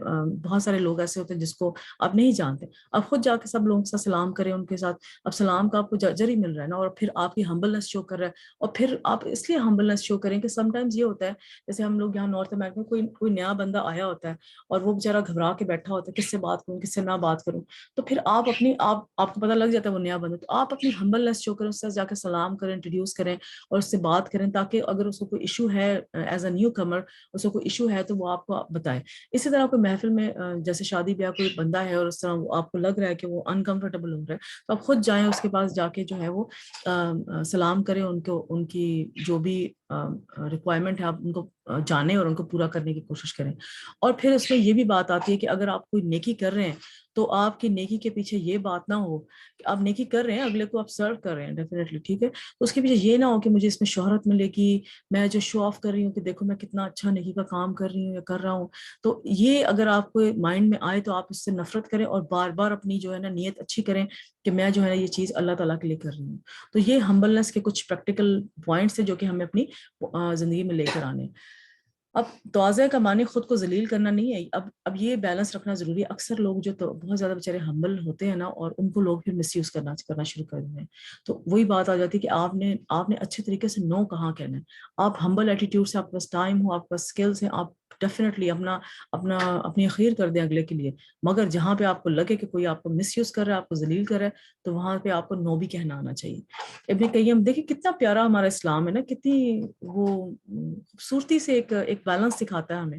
S1: بہت سارے لوگ ایسے ہوتے ہیں جس کو آپ نہیں جانتے, آپ خود جا کے سب لوگوں کے ساتھ سلام کریں ان کے ساتھ. اب سلام کا آپ کو جری مل رہا ہے نا, اور پھر آپ کی ہمبلنس شو کر رہا ہے. اور پھر آپ اس لیے ہمبلنس شو کریں کہ سم ٹائمز یہ ہوتا ہے جیسے ہم لوگ یہاں نارتھ امریکہ میں کوئی نیا بندہ آیا ہوتا ہے اور وہ بیچارہ گھبرا کے بیٹھا ہوتا ہے کس سے بات کروں کس سے نہ بات کروں, تو پھر آپ کو پتہ لگ جاتا ہے وہ نیا بندہ, تو آپ اپنی ہمبلنس شو کریں, اس سے جا کے سلام کریں, انٹروڈیوس کریں اور اس سے بات کریں, تاکہ اگر اس کو کوئی ایشو ہے ایز اے نیو کمر, اس کو کوئی ایشو ہے تو وہ آپ کو بتائے. اسی طرح کوئی محفل میں جیسے شادی بیاہ کوئی بندہ ہے اور اس طرح آپ کو لگ رہا ہے کہ وہ انکمفرٹیبل ہو رہا ہے, تو آپ خود جائیں اس کے پاس جا کے جو ہے وہ سلام کریں, ان کی جو بھی ریکوائرمنٹ ہے آپ ان کو جانیں اور ان کو پورا کرنے کی کوشش کریں. اور پھر اس میں یہ بھی بات آتی ہے کہ اگر آپ کوئی نیکی کر رہے ہیں تو آپ کی نیکی کے پیچھے یہ بات نہ ہو کہ آپ نیکی کر رہے ہیں, اگلے کو آپ سرو کر رہے ہیں ڈیفینیٹلی ٹھیک ہے, تو اس کے پیچھے یہ نہ ہو کہ مجھے اس میں شہرت ملے گی, میں جو شو آف کر رہی ہوں کہ دیکھو میں کتنا اچھا نیکی کا کام کر رہی ہوں یا کر رہا ہوں. تو یہ اگر آپ کو مائنڈ میں آئے تو آپ اس سے نفرت کریں اور بار بار اپنی جو ہے نا نیت اچھی کریں کہ میں جو ہے نا یہ چیز اللہ تعالیٰ کے لیے کر رہی ہوں. تو یہ ہمبلنس کے کچھ پریکٹیکل پوائنٹس ہیں جو کہ ہمیں اپنی زندگی میں لے کر آنے. اب تواضع کا معنی خود کو ذلیل کرنا نہیں ہے. اب یہ بیلنس رکھنا ضروری ہے. اکثر لوگ جو تو بہت زیادہ بیچارے ہمبل ہوتے ہیں نا, اور ان کو لوگ پھر مس یوز کرنا شروع کر دیتے ہیں. تو وہی بات آ جاتی ہے کہ آپ نے اچھے طریقے سے نو کہاں کہنا ہے. آپ ہمبل ایٹیٹیوڈ سے, آپ کے پاس ٹائم ہو, آپ کے پاس اسکلس ہیں, آپ ڈیفینیٹلی اپنی خیر کر دیں اگلے کے لیے, مگر جہاں پہ آپ کو لگے کہ کوئی آپ کو مس یوز کر رہا ہے, آپ کو ذلیل کر رہا ہے, تو وہاں پہ آپ کو نو بھی کہنا آنا چاہیے. ابن قیم دیکھیں کتنا پیارا ہمارا اسلام ہے نا, کتنی وہ خوبصورتی سے ایک بیلنس سکھاتا ہے ہمیں.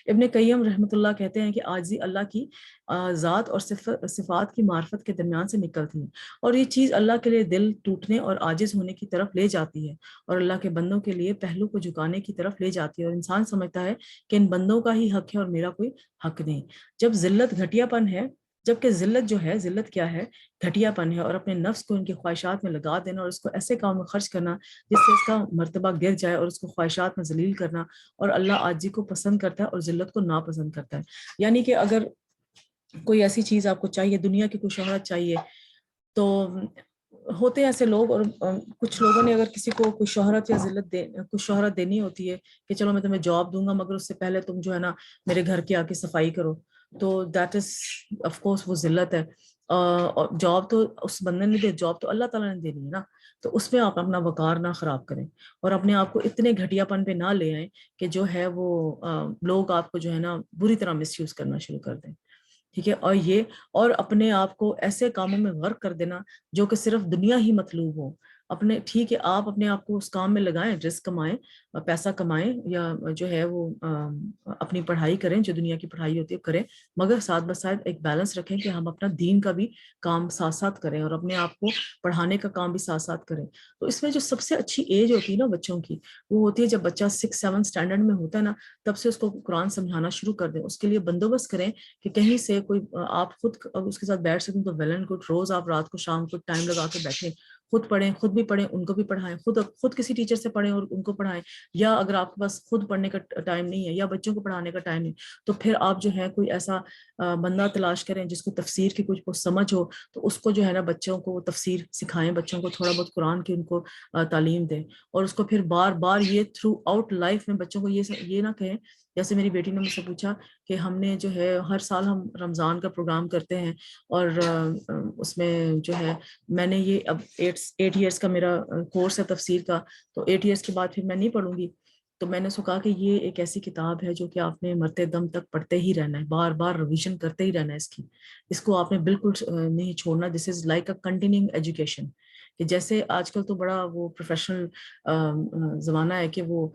S1: ابن قیم رحمۃ اللہ کہتے ہیں کہ عاجزی اللہ کی ذات اور صفات کی معرفت کے درمیان سے نکلتی ہے, اور یہ چیز اللہ کے لیے دل ٹوٹنے اور عاجز ہونے کی طرف لے جاتی ہے, اور اللہ کے بندوں کے لیے پہلو کو جھکانے کی طرف لے جاتی ہے, اور انسان سمجھتا ہے کہ ان بندوں کا ہی حق ہے اور میرا کوئی حق نہیں. جب ذلت گھٹیا پن ہے, جبکہ ذلت جو ہے, ذلت کیا ہے, گھٹیا پن ہے, اور اپنے نفس کو ان کی خواہشات میں لگا دینا اور اس کو ایسے کام میں خرچ کرنا جس سے اس کا مرتبہ گر جائے, اور اس کو خواہشات میں ذلیل کرنا. اور اللہ عاجزی کو پسند کرتا ہے اور ذلت کو ناپسند کرتا ہے. یعنی کہ اگر کوئی ایسی چیز آپ کو چاہیے, دنیا کی کوئی شہرت چاہیے, تو ہوتے ہیں ایسے لوگ, اور کچھ لوگوں نے اگر کسی کو کوئی شہرت یا کچھ شہرت دینی ہوتی ہے کہ چلو میں تمہیں جاب دوں گا مگر اس سے پہلے تم جو ہے نا میرے گھر کے آ کے صفائی کرو, تو دیٹ از آف کورس وہ ذلت ہے. جاب تو اس بندے نے دے, جاب تو اللہ تعالیٰ نے دینی ہے نا, تو اس میں آپ اپنا وقار نہ خراب کریں اور اپنے آپ کو اتنے گھٹیا پن پہ نہ لے آئیں کہ جو ہے وہ لوگ آپ کو جو ہے نا بری طرح مس یوز کرنا شروع کر دیں. ٹھیک ہے, اور اپنے آپ کو ایسے کاموں میں غرق کر دینا جو کہ صرف دنیا ہی مطلوب ہو. ٹھیک ہے, آپ اپنے آپ کو اس کام میں لگائیں, رزق کمائیں, پیسہ کمائیں, یا جو ہے وہ اپنی پڑھائی کریں, جو دنیا کی پڑھائی ہوتی ہے کریں, مگر ساتھ بساتھ ایک بیلنس رکھیں کہ ہم اپنا دین کا بھی کام ساتھ ساتھ کریں اور اپنے آپ کو پڑھانے کا کام بھی ساتھ ساتھ کریں. تو اس میں جو سب سے اچھی ایج ہوتی ہے نا بچوں کی, وہ ہوتی ہے جب بچہ 6-7 اسٹینڈرڈ میں ہوتا ہے نا, تب سے اس کو قرآن سمجھانا شروع کر دیں. اس کے لیے بندوبست کریں کہ کہیں سے کوئی آپ خود اس کے ساتھ بیٹھ سکیں تو ویل اینڈ گڈ, روز آپ رات کو شام کو ٹائم لگا کے بیٹھیں خود پڑھیں، خود بھی پڑھیں، ان کو بھی پڑھائیں، خود کسی ٹیچر سے پڑھیں اور ان کو پڑھائیں، یا اگر آپ کے پاس خود پڑھنے کا ٹائم نہیں ہے یا بچوں کو پڑھانے کا ٹائم نہیں تو پھر آپ جو ہے کوئی ایسا بندہ تلاش کریں جس کو تفسیر کی کچھ سمجھ ہو، تو اس کو جو ہے نا بچوں کو تفسیر سکھائیں، بچوں کو تھوڑا بہت قرآن کی ان کو تعلیم دیں، اور اس کو پھر بار بار یہ تھرو آؤٹ لائف میں بچوں کو یہ نہ کہیں. جیسے میری بیٹی نے مجھ سے پوچھا کہ ہم نے جو ہے ہر سال ہم رمضان کا پروگرام کرتے ہیں اور اس میں جو ہے میں نے یہ اب 8 ایئرس کا میرا کورس ہے تفسیر کا، تو 8 ایئرس کے بعد پھر میں نہیں پڑھوں گی. تو میں نے اس کو کہا کہ یہ ایک ایسی کتاب ہے جو کہ آپ نے مرتے دم تک پڑھتے ہی رہنا ہے، بار بار ریویژن کرتے ہی رہنا ہے اس کو آپ نے بالکل نہیں چھوڑنا. This is like a continuing education. کہ جیسے آج کل تو بڑا وہ پروفیشنل زمانہ ہے کہ وہ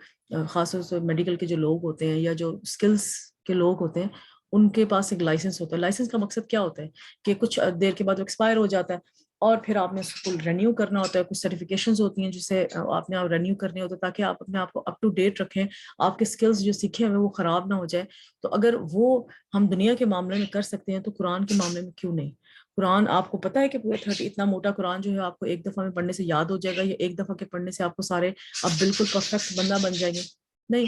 S1: خاص طور سے میڈیکل کے جو لوگ ہوتے ہیں یا جو اسکلس کے لوگ ہوتے ہیں ان کے پاس ایک لائسنس ہوتا ہے. لائسنس کا مقصد کیا ہوتا ہے کہ کچھ دیر کے بعد وہ ایکسپائر ہو جاتا ہے اور پھر آپ نے اس کو رینیو کرنا ہوتا ہے. کچھ سرٹیفکیشنز ہوتی ہیں جسے آپ نے رینیو کرنے ہوتے ہیں تاکہ آپ اپنے آپ کو اپ ٹو ڈیٹ رکھیں، آپ کے اسکلز جو سیکھے ہوئے وہ خراب نہ ہو جائے. تو اگر وہ ہم دنیا کے معاملے میں کر سکتے ہیں تو قرآن کے معاملے میں کیوں نہیں. قرآن آپ کو پتا ہے کہ پورے 30 اتنا موٹا قرآن جو ہے آپ کو ایک دفعہ میں پڑھنے سے یاد ہو جائے گا یا ایک دفعہ کے پڑھنے سے آپ کو سارے اب بالکل پرفیکٹ بندہ بن جائیں گے؟ نہیں.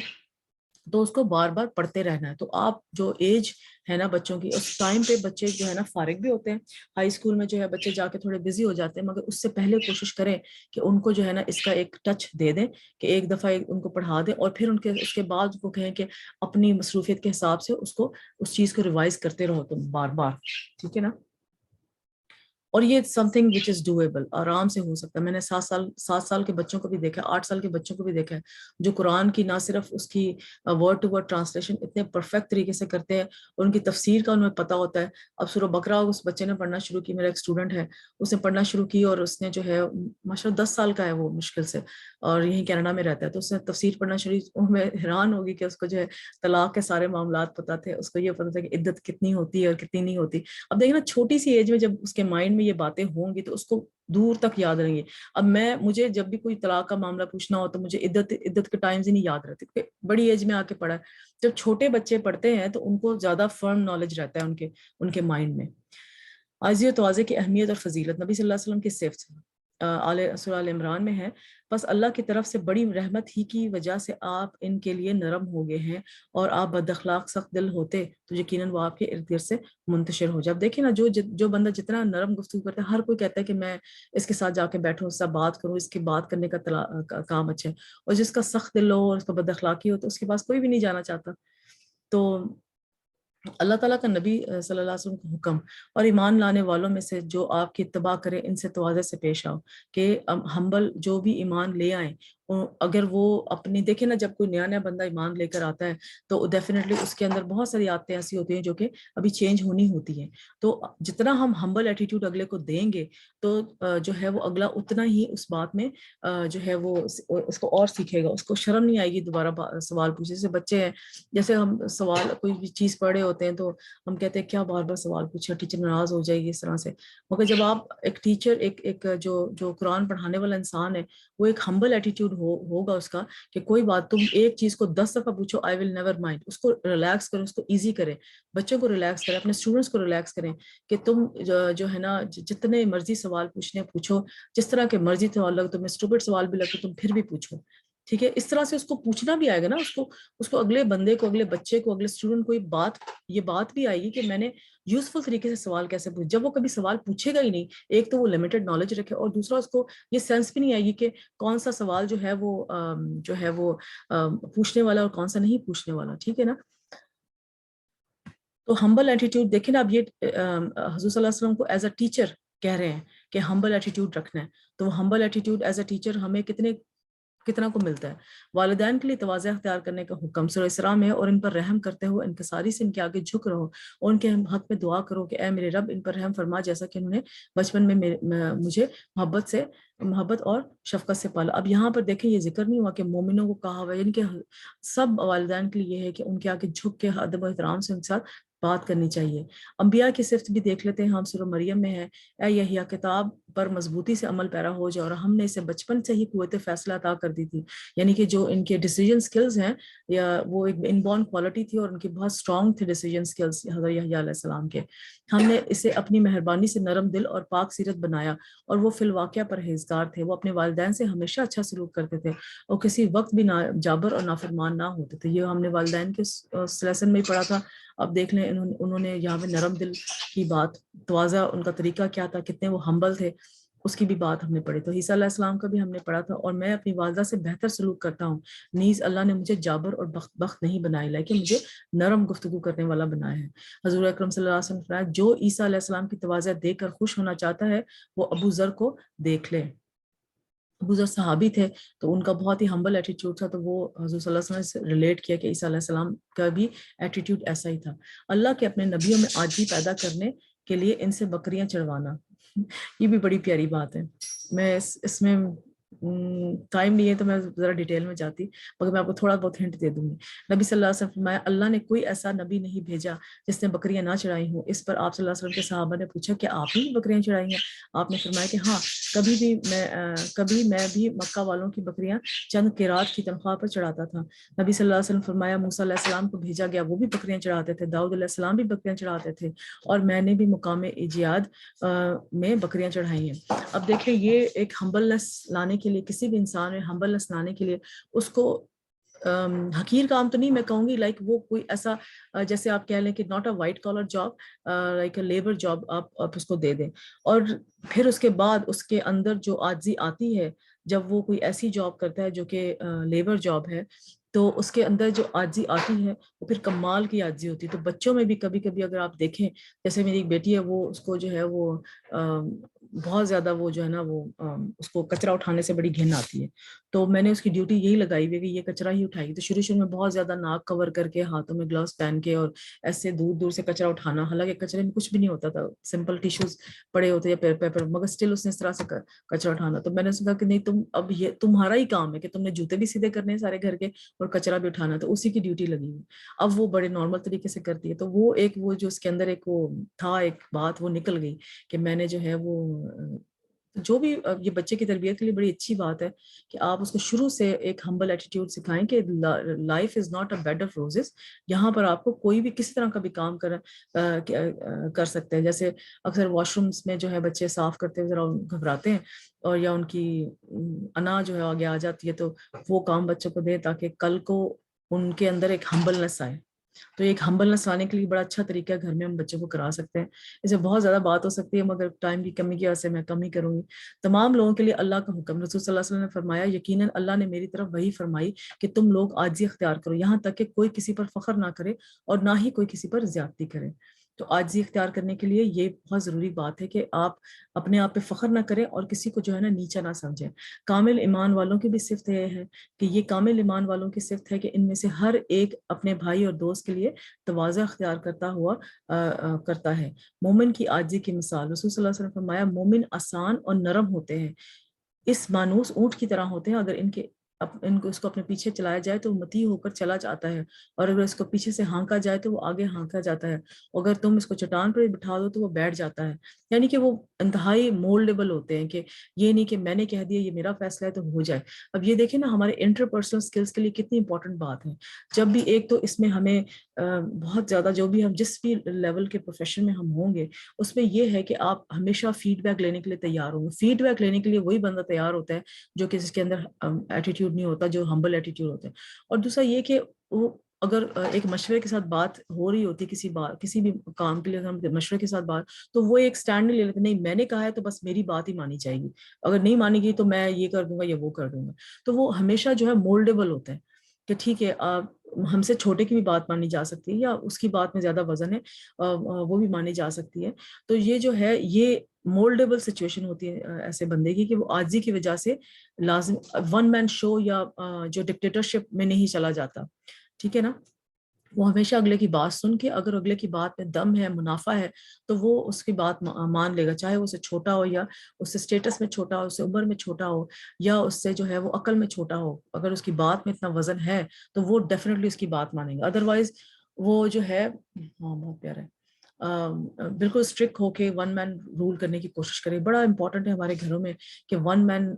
S1: تو اس کو بار بار پڑھتے رہنا ہے. تو آپ جو ایج ہے نا بچوں کی، اس ٹائم پہ بچے جو ہے نا فارغ بھی ہوتے ہیں. ہائی اسکول میں جو ہے بچے جا کے تھوڑے بزی ہو جاتے ہیں، مگر اس سے پہلے کوشش کریں کہ ان کو جو ہے نا اس کا ایک ٹچ دے دیں کہ ایک دفعہ ان کو پڑھا دیں اور پھر اس کے بعد ان کو کہیں کہ اپنی مصروفیت کے حساب سے اس چیز کو ریوائز کرتے رہو تم بار بار. ٹھیک ہے نا. اور یہ some thing which is doable, آرام سے ہو سکتا ہے. میں نے 7 سال کے بچوں کو بھی دیکھا، 8 سال کے بچوں کو بھی دیکھا ہے جو قرآن کی نہ صرف اس کی ورڈ ٹو ورڈ ٹرانسلیشن اتنے پرفیکٹ طریقے سے کرتے ہیں اور ان کی تفسیر کا انہیں پتہ ہوتا ہے. اب سورہ بقرہ اس بچے نے پڑھنا شروع کی، میرا ایک اسٹوڈنٹ ہے، اس نے پڑھنا شروع کی اور اس نے جو ہے ماشاءاللہ 10 سال کا ہے وہ مشکل سے، اور یہیں کینیڈا میں رہتا ہے. تو اس نے تفسیر پڑھنا شروع، میں حیران ہوگی کہ اس کو جو ہے طلاق کے سارے معاملات پتہ تھے، اس کو یہ پتہ تھا کہ عدت کتنی ہوتی ہے اور کتنی نہیں ہوتی. اب دیکھیں نا چھوٹی سی ایج میں جب اس کے مائنڈ میں یہ باتیں ہوں گی تو اس کو دور تک یاد رہیں گی. اب مجھے جب بھی کوئی طلاق کا معاملہ پوچھنا ہو تو مجھے عدت کے ٹائمز ہی نہیں یاد رہتے کیونکہ بڑی ایج میں آ کے پڑھا ہے. جب چھوٹے بچے پڑھتے ہیں تو ان کو زیادہ فرم نالج رہتا ہے ان کے مائنڈ میں. عاجزی و تواضع کی اہمیت اور فضیلت نبی صلی اللہ علیہ وسلم کی صفت سورہ آل عمران میں ہے. بس اللہ کی طرف سے بڑی رحمت ہی کی وجہ سے آپ ان کے لیے نرم ہو گئے ہیں، اور آپ بد اخلاق سخت دل ہوتے تو یقیناً وہ آپ کے ارد گرد سے منتشر ہو جائے. اب دیکھیں نا جو بندہ جتنا نرم گفتگو کرتا ہے، ہر کوئی کہتا ہے کہ میں اس کے ساتھ جا کے بیٹھوں، اس سے بات کروں، اس کی بات کرنے کا کام اچھا ہے. اور جس کا سخت دل ہو اور اس کا بد اخلاقی ہو تو اس کے پاس کوئی بھی نہیں جانا چاہتا. تو اللہ تعالیٰ کا نبی صلی اللہ علیہ وسلم کا حکم اور ایمان لانے والوں میں سے جو آپ کی اتباع کریں ان سے تواضع سے پیش آؤ کہ ہمبل جو بھی ایمان لے آئیں، اگر وہ اپنی دیکھیں نا، جب کوئی نیا بندہ ایمان لے کر آتا ہے تو ڈیفینیٹلی اس کے اندر بہت ساری عادتیں ایسی ہوتی ہیں جو کہ ابھی چینج ہونی ہوتی ہیں. تو جتنا ہم ہمبل ایٹیٹیوڈ اگلے کو دیں گے تو جو ہے وہ اگلا اتنا ہی اس بات میں جو ہے وہ اس کو اور سیکھے گا، اس کو شرم نہیں آئے گی دوبارہ سوال پوچھے. جیسے بچے ہیں، جیسے ہم سوال کوئی بھی چیز پڑھے ہوتے ہیں تو ہم کہتے ہیں کیا بار بار سوال پوچھے، ٹیچر ناراض ہو جائے گی اس طرح سے. مگر جب آپ ایک ٹیچر ایک جو قرآن پڑھانے والا انسان ہے وہ ایک ہمبل ایٹیٹیوڈ ہوگا اس کا کہ کوئی بات تم ایک چیز کو 10 دفعہ پوچھو، آئی ول نیور مائنڈ. اس کو ریلیکس کریں، اس کو ایزی کریں، بچوں کو ریلیکس کریں، اپنے اسٹوڈنٹس کو ریلیکس کریں کہ تم جو ہے نا جتنے مرضی سوال پوچھو، جس طرح کے مرضی سوال لگے، تمہیں اسٹوپڈ سوال بھی لگے تم پھر بھی پوچھو. ٹھیک ہے. اس طرح سے اس کو پوچھنا بھی آئے گا نا، اس کو اگلے بندے کو، اگلے بچے کو، اگلے اسٹوڈنٹ کو یہ بات بھی آئے گی کہ میں نے یوزفل طریقے سے سوال کیسے پوچھا. جب وہ کبھی سوال پوچھے گا ہی نہیں، ایک تو وہ لمیٹڈ نالج رکھے اور دوسرا اس کو یہ سینس بھی نہیں آئے گی کہ کون سا سوال جو ہے وہ پوچھنے والا اور کون سا نہیں پوچھنے والا. ٹھیک ہے نا. تو ہمبل ایٹیٹیوڈ دیکھیں نا، اب یہ حضور صلی اللہ علیہ وسلم کو ایز اے ٹیچر کہہ رہے ہیں کہ ہمبل ایٹیٹیوڈ رکھنا ہے. تو وہ ہمبل ایٹیٹیوڈ ایز اے ٹیچر ہمیں کتنا کو ملتا ہے. والدین کے لیے تواضع اختیار کرنے کا حکم سورہ اسراء میں، اور ان پر رحم کرتے ہوئے انکساری سے ان کے آگے جھک رہو اور ان کے حق میں دعا کرو کہ اے میرے رب ان پر رحم فرما، جیسا کہ انہوں نے بچپن میں مجھے محبت اور شفقت سے پالا. اب یہاں پر دیکھیں یہ ذکر نہیں ہوا کہ مومنوں کو کہا ہوا، یعنی کہ سب والدین کے لیے یہ ہے کہ ان کے آگے جھک کے ادب و احترام سے ان کے ساتھ بات کرنی چاہیے۔ انبیاء کی صفت بھی دیکھ لیتے ہیں ہم، سورہ مریم میں ہے، اے یحییٰ کتاب پر مضبوطی سے عمل پیرا ہو جائے، اور ہم نے اسے بچپن سے ہی قوت فیصلہ عطا کر دی تھی، یعنی کہ جو ان کے ڈیسیجن سکلز ہیں یا وہ ایک ان بورن کوالٹی تھی، اور ان کی بہت اسٹرانگ تھے ڈیسیجن سکلز حضرت یحییٰ علیہ السلام کے۔ ہم نے اسے اپنی مہربانی سے نرم دل اور پاک سیرت بنایا، اور وہ فی الواقعہ پرہیزگار تھے، وہ اپنے والدین سے ہمیشہ اچھا سلوک کرتے تھے اور کسی وقت بھی جابر اور نافرمان نہ ہوتے تھے۔ یہ ہم نے والدین کے لیسن میں ہی پڑھا تھا۔ اب دیکھ لیں انہوں نے یہاں پہ نرم دل کی بات، تواضع ان کا طریقہ کیا تھا، کتنے وہ ہمبل تھے، اس کی بھی بات ہم نے پڑھی۔ تو عیسیٰ علیہ السلام کا بھی ہم نے پڑھا تھا، اور میں اپنی والدہ سے بہتر سلوک کرتا ہوں، نیز اللہ نے مجھے جابر اور بخت نہیں بنایا، لیکن مجھے نرم گفتگو کرنے والا بنایا ہے۔ حضور اکرم صلی اللہ علیہ وسلم نے فرمایا، جو عیسیٰ علیہ السلام کی تواضع دیکھ کر خوش ہونا چاہتا ہے وہ ابو ذر کو دیکھ لے۔ ابو ذر صحابی تھے، تو ان کا بہت ہی ہمبل ایٹیٹیوڈ تھا، تو وہ حضور صلی اللہ علیہ وسلم سے ریلیٹ کیا کہ عیسیٰ علیہ السلام کا بھی ایٹیٹیوڈ ایسا ہی تھا۔ اللہ کے اپنے نبیوں میں عاجزی پیدا کرنے کے لیے ان سے بکریاں چڑھوانا، یہ بھی بڑی پیاری بات ہے۔ میں اس میں ٹائم نہیں ہے تو میں ذرا ڈیٹیل میں جاتی، مگر میں آپ کو تھوڑا بہت ہنٹ دے دوں گی۔ نبی صلی اللہ علیہ وسلم فرمایا، اللہ نے کوئی ایسا نبی نہیں بھیجا جس نے بکریاں نہ چڑھائی ہوں۔ اس پر آپ صلی اللہ علیہ وسلم کے صحابہ نے پوچھا کہ آپ نے بھی بکریاں چڑھائی ہیں؟ آپ نے فرمایا کہ ہاں، کبھی میں بھی مکہ والوں کی بکریاں چند قیراط کی تنخواہ پر چڑھاتا تھا۔ نبی صلی اللہ علیہ وسلم فرمایا، موسیٰ علیہ السلام کو بھیجا گیا، وہ بھی بکریاں چڑھاتے تھے، داؤد علیہ السلام بھی بکریاں چڑھاتے تھے، اور میں نے بھی مقام ایجاد میں بکریاں چڑھائی ہیں۔ اب دیکھیں، یہ ایک ہمبلنس لانے کے لیے، کسی بھی انسان میں ہمبلنس لانے کے لیے اس کو حقیر کام تو نہیں میں کہوں گی، لائک وہ کوئی ایسا جیسے آپ کہہ لیں کہ not a white collar job, like a labour job آپ اس کو دے دیں، اور پھر اس کے بعد اس کے اندر جو عاجزی آتی ہے جب وہ کوئی ایسی جاب کرتا ہے جو کہ لیبر جاب ہے، تو اس کے اندر جو عاجزی آتی ہے وہ پھر کمال کی عاجزی ہوتی ہے۔ تو بچوں میں بھی کبھی کبھی اگر آپ دیکھیں، جیسے میری ایک بیٹی ہے، وہ اس کو جو ہے وہ بہت زیادہ وہ جو ہے نا وہ اس کو کچرا اٹھانے سے بڑی گھن آتی ہے، تو میں نے اس کی ڈیوٹی یہی لگائی ہوئی کہ یہ کچرا ہی اٹھائے گی۔ تو شروع میں بہت زیادہ ناک کور کر کے، ہاتھوں میں گلوز پہن کے، اور ایسے دور دور سے کچرا اٹھانا، حالانکہ کچرے میں کچھ بھی نہیں ہوتا تھا، سمپل ٹیشوز پڑے ہوتے یا پیپر، مگر اسٹل اس نے اس طرح سے کچرا اٹھانا۔ تو میں نے کہا کہ نہیں، تم اب یہ تمہارا ہی کام ہے کہ تم نے جوتے بھی سیدھے کرنے ہیں سارے گھر کے، اور کچرا بھی اٹھانا، تو اسی کی ڈیوٹی لگی ہوئی۔ اب وہ بڑے نارمل طریقے سے کرتی ہے، تو وہ جو اس کے اندر ایک وہ تھا، ایک بات وہ نکل گئی کہ میں نے جو ہے وہ جو بھی یہ بچے کی تربیت کے لیے بڑی اچھی بات ہے کہ آپ اس کو شروع سے ایک ہمبل ایٹیٹیوڈ سکھائیں کہ life is not a bad of roses, یہاں پر آپ کو کوئی بھی کسی طرح کا بھی کام کر سکتے ہیں۔ جیسے اکثر واش رومس میں جو ہے بچے صاف کرتے ہوئے ذرا گھبراتے ہیں، اور یا ان کی انا جو ہے آگے آ جاتی ہے، تو وہ کام بچوں کو دیں تاکہ کل کو ان کے اندر ایک ہمبلنس آئے۔ تو ایک ہمبلنس لانے کے لیے بڑا اچھا طریقہ ہے، گھر میں ہم بچوں کو کرا سکتے ہیں۔ اسے بہت زیادہ بات ہو سکتی ہے، مگر ٹائم کی کمی کی وجہ سے میں کم ہی کروں گی۔ تمام لوگوں کے لیے اللہ کا حکم، رسول صلی اللہ علیہ وسلم نے فرمایا، یقیناً اللہ نے میری طرف وحی فرمائی کہ تم لوگ عاجزی اختیار کرو، یہاں تک کہ کوئی کسی پر فخر نہ کرے اور نہ ہی کوئی کسی پر زیادتی کرے۔ تو عاجزی اختیار کرنے کے لیے یہ بہت ضروری بات ہے کہ آپ اپنے آپ پہ فخر نہ کریں اور کسی کو جو ہے نا نیچا نہ سمجھیں۔ کامل ایمان والوں کی بھی صفت یہ ہے کہ یہ کامل ایمان والوں کی صفت ہے کہ ان میں سے ہر ایک اپنے بھائی اور دوست کے لیے تواضع اختیار کرتا ہے۔ مومن کی عاجزی کی مثال، رسول صلی اللہ علیہ وسلم نے فرمایا، مومن آسان اور نرم ہوتے ہیں، اس مانوس اونٹ کی طرح ہوتے ہیں، اگر ان کو اس کو اپنے پیچھے چلایا جائے تو وہ مطیع ہو کر چلا جاتا ہے، اور اگر اس کو پیچھے سے ہانکا جائے تو وہ آگے ہانکا جاتا ہے، اگر تم اس کو چٹان پر بٹھا دو تو وہ بیٹھ جاتا ہے۔ یعنی کہ وہ انتہائی مولڈیبل ہوتے ہیں، کہ یہ نہیں کہ میں نے کہہ دیا یہ میرا فیصلہ ہے تو ہو جائے۔ اب یہ دیکھیں نا، ہمارے انٹرپرسنل سکلز کے لیے کتنی امپورٹنٹ بات ہے۔ جب بھی ایک تو اس میں ہمیں بہت زیادہ، جو بھی ہم جس بھی لیول کے پروفیشن میں ہم ہوں گے، اس میں یہ ہے کہ آپ ہمیشہ فیڈ بیک لینے کے لیے تیار ہوں گے۔ فیڈ بیک لینے کے لیے وہی بندہ تیار ہوتا ہے جو کہ جس کے اندر ایٹیٹیوڈ نہیں ہوتا، جو ہمبل ایٹیٹیوڈ ہوتا ہے۔ اور دوسرا یہ کہ وہ اگر ایک مشورے کے ساتھ بات ہو رہی ہوتی، کسی بھی کام کے لیے ہم مشورے کے ساتھ بات، تو وہ ایک سٹینڈ نہیں لے لیتے، نہیں میں نے کہا ہے تو بس میری بات ہی مانی جائے گی، اگر نہیں مانی گئی تو میں یہ کر دوں گا یا وہ کر دوں گا۔ تو وہ ہمیشہ جو ہے مولڈیبل ہوتا ہے کہ ٹھیک ہے، ہم سے چھوٹے کی بھی بات مانی جا سکتی ہے، یا اس کی بات میں زیادہ وزن ہے وہ بھی مانی جا سکتی ہے۔ تو یہ جو ہے یہ مولڈیبل سچویشن ہوتی ہے ایسے بندے کی، کہ وہ عاجزی کی وجہ سے لازم ون مین شو یا جو ڈکٹیٹرشپ میں نہیں چلا جاتا، ٹھیک ہے نا۔ وہ ہمیشہ اگلے کی بات سن کے، اگر اگلے کی بات میں دم ہے، منافع ہے، تو وہ اس کی بات مان لے گا، چاہے وہ اسے چھوٹا ہو، یا اس سے اسٹیٹس میں چھوٹا ہو، اس سے عمر میں چھوٹا ہو، یا اس سے جو ہے وہ عقل میں چھوٹا ہو۔ اگر اس کی بات میں اتنا وزن ہے تو وہ ڈیفینیٹلی اس کی بات مانیں گا۔ ادروائز وہ جو ہے ہاں بہت پیارا ہے، بالکل اسٹرکٹ ہو کے ون مین رول کرنے کی کوشش کرے. بڑا امپورٹنٹ ہے ہمارے گھروں میں کہ ون مین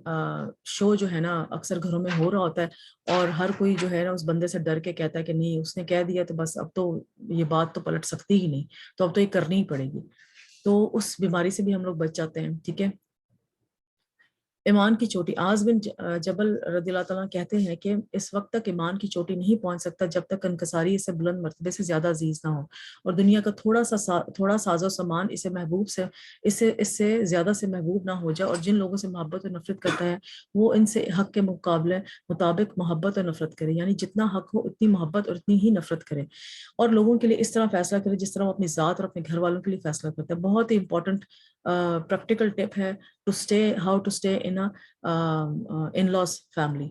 S1: شو جو ہے نا اکثر گھروں میں ہو رہا ہوتا ہے، اور ہر کوئی جو ہے نا اس بندے سے ڈر کے کہتا ہے کہ نہیں اس نے کہہ دیا تو بس اب تو یہ بات تو پلٹ سکتی ہی نہیں، تو اب تو یہ کرنی ہی پڑے گی. تو اس بیماری سے بھی ہم لوگ بچ جاتے ہیں. ٹھیک ہے. ایمان کی چوٹی. معاذ بن جبل رضی اللہ تعالیٰ کہتے ہیں کہ اس وقت تک ایمان کی چوٹی نہیں پہنچ سکتا جب تک انکساری اسے بلند مرتبے سے زیادہ عزیز نہ ہو، اور دنیا کا تھوڑا ساز و سامان اسے محبوب سے اس سے زیادہ سے محبوب نہ ہو جائے، اور جن لوگوں سے محبت اور نفرت کرتا ہے وہ ان سے حق کے مقابلے مطابق محبت اور نفرت کرے، یعنی جتنا حق ہو اتنی محبت اور اتنی ہی نفرت کرے، اور لوگوں کے لیے اس طرح فیصلہ کرے جس طرح وہ اپنی ذات اور اپنے گھر والوں کے لیے فیصلہ کرتا ہے. بہت ہی امپورٹنٹ پریکٹیکل ٹپ ہے how to stay in laws family.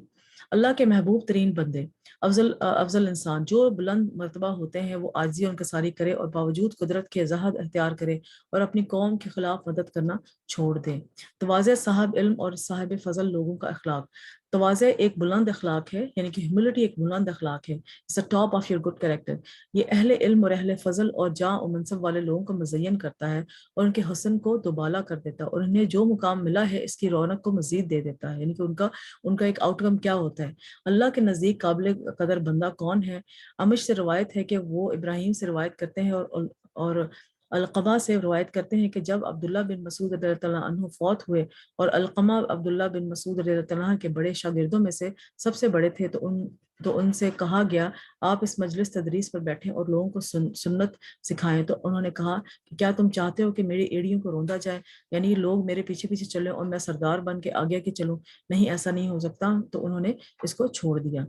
S1: Allah کے محبوب ترین بندے، افضل انسان جو بلند مرتبہ ہوتے ہیں وہ عاجزی اور انکساری کرے اور باوجود قدرت کے زہد اختیار کرے اور اپنی قوم کے خلاف مدد کرنا چھوڑ دے. تواضع صاحب علم اور صاحب فضل لوگوں کا اخلاق. تواضع ایک بلند اخلاق ہے، یعنی کہ ہیوملٹی ایک بلند اخلاق ہے. It's top of your good character. یہ اہل علم اور اہل فضل اور جاں و منصب والے لوگوں کو مزین کرتا ہے اور ان کے حسن کو دوبالا کر دیتا ہے، اور انہیں جو مقام ملا ہے اس کی رونق کو مزید دے دیتا ہے. یعنی کہ ان کا ایک آؤٹ کم کیا ہوتا ہے. اللہ کے نزدیک قابل قدر بندہ کون ہے؟ امش سے روایت ہے کہ وہ ابراہیم سے روایت کرتے ہیں اور القمہ سے روایت کرتے ہیں کہ جب عبداللہ بن مسعود رضی اللہ عنہ فوت ہوئے اور القمہ عبداللہ بن مسعود رضی اللہ عنہ کے بڑے شاگردوں میں سے سب سے بڑے تھے، تو ان سے کہا گیا آپ اس مجلس تدریس پر بیٹھیں اور لوگوں کو سنت سکھائیں. تو انہوں نے کہا کہ کیا تم چاہتے ہو کہ میری ایڑیوں کو روندا جائے، یعنی لوگ میرے پیچھے پیچھے چلیں اور میں سردار بن کے آگے کے چلوں؟ نہیں، ایسا نہیں ہو سکتا. تو انہوں نے اس کو چھوڑ دیا.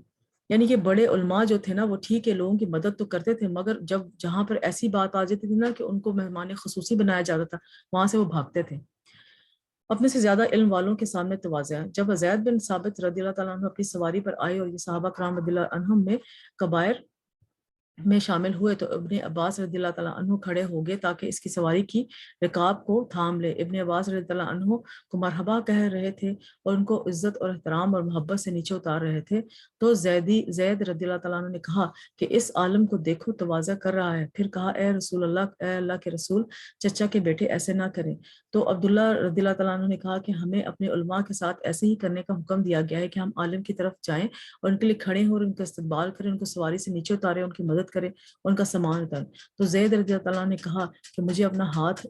S1: یعنی کہ بڑے علماء جو تھے نا وہ ٹھیک ہے لوگوں کی مدد تو کرتے تھے، مگر جہاں پر ایسی بات آ جاتی تھی نا کہ ان کو مہمان خصوصی بنایا جاتا تھا وہاں سے وہ بھاگتے تھے. اپنے سے زیادہ علم والوں کے سامنے تواضع. جب زید بن ثابت رضی اللہ تعالیٰ عنہ اپنی سواری پر آئے اور یہ صحابہ کرام رضی اللہ عنہم میں کبائر میں شامل ہوئے تو ابن عباس رضی اللہ تعالیٰ عنہ کھڑے ہو گئے تاکہ اس کی سواری کی رکاب کو تھام لے. ابن عباس رضی اللہ عنہ کو مرحبا کہہ رہے تھے اور ان کو عزت اور احترام اور محبت سے نیچے اتار رہے تھے. تو زید رضی اللہ تعالیٰ عنہ نے کہا کہ اس عالم کو دیکھو تواضع کر رہا ہے. پھر کہا اے رسول اللہ، اے اللہ کے رسول، چچا کے بیٹے ایسے نہ کریں. تو عبداللہ رضی اللہ تعالیٰ عنہ نے کہا کہ ہمیں اپنے علماء کے ساتھ ایسے ہی کرنے کا حکم دیا گیا ہے کہ ہم عالم کی طرف جائیں اور ان کے لیے کھڑے ہوں اور ان کا استقبال کریں، ان کو سواری سے نیچے اتاریں، ان کی مدد کریں اور ان کا سامان اتاریں. تو زید رضی اللہ تعالیٰ نے کہا کہ مجھے اپنا ہاتھ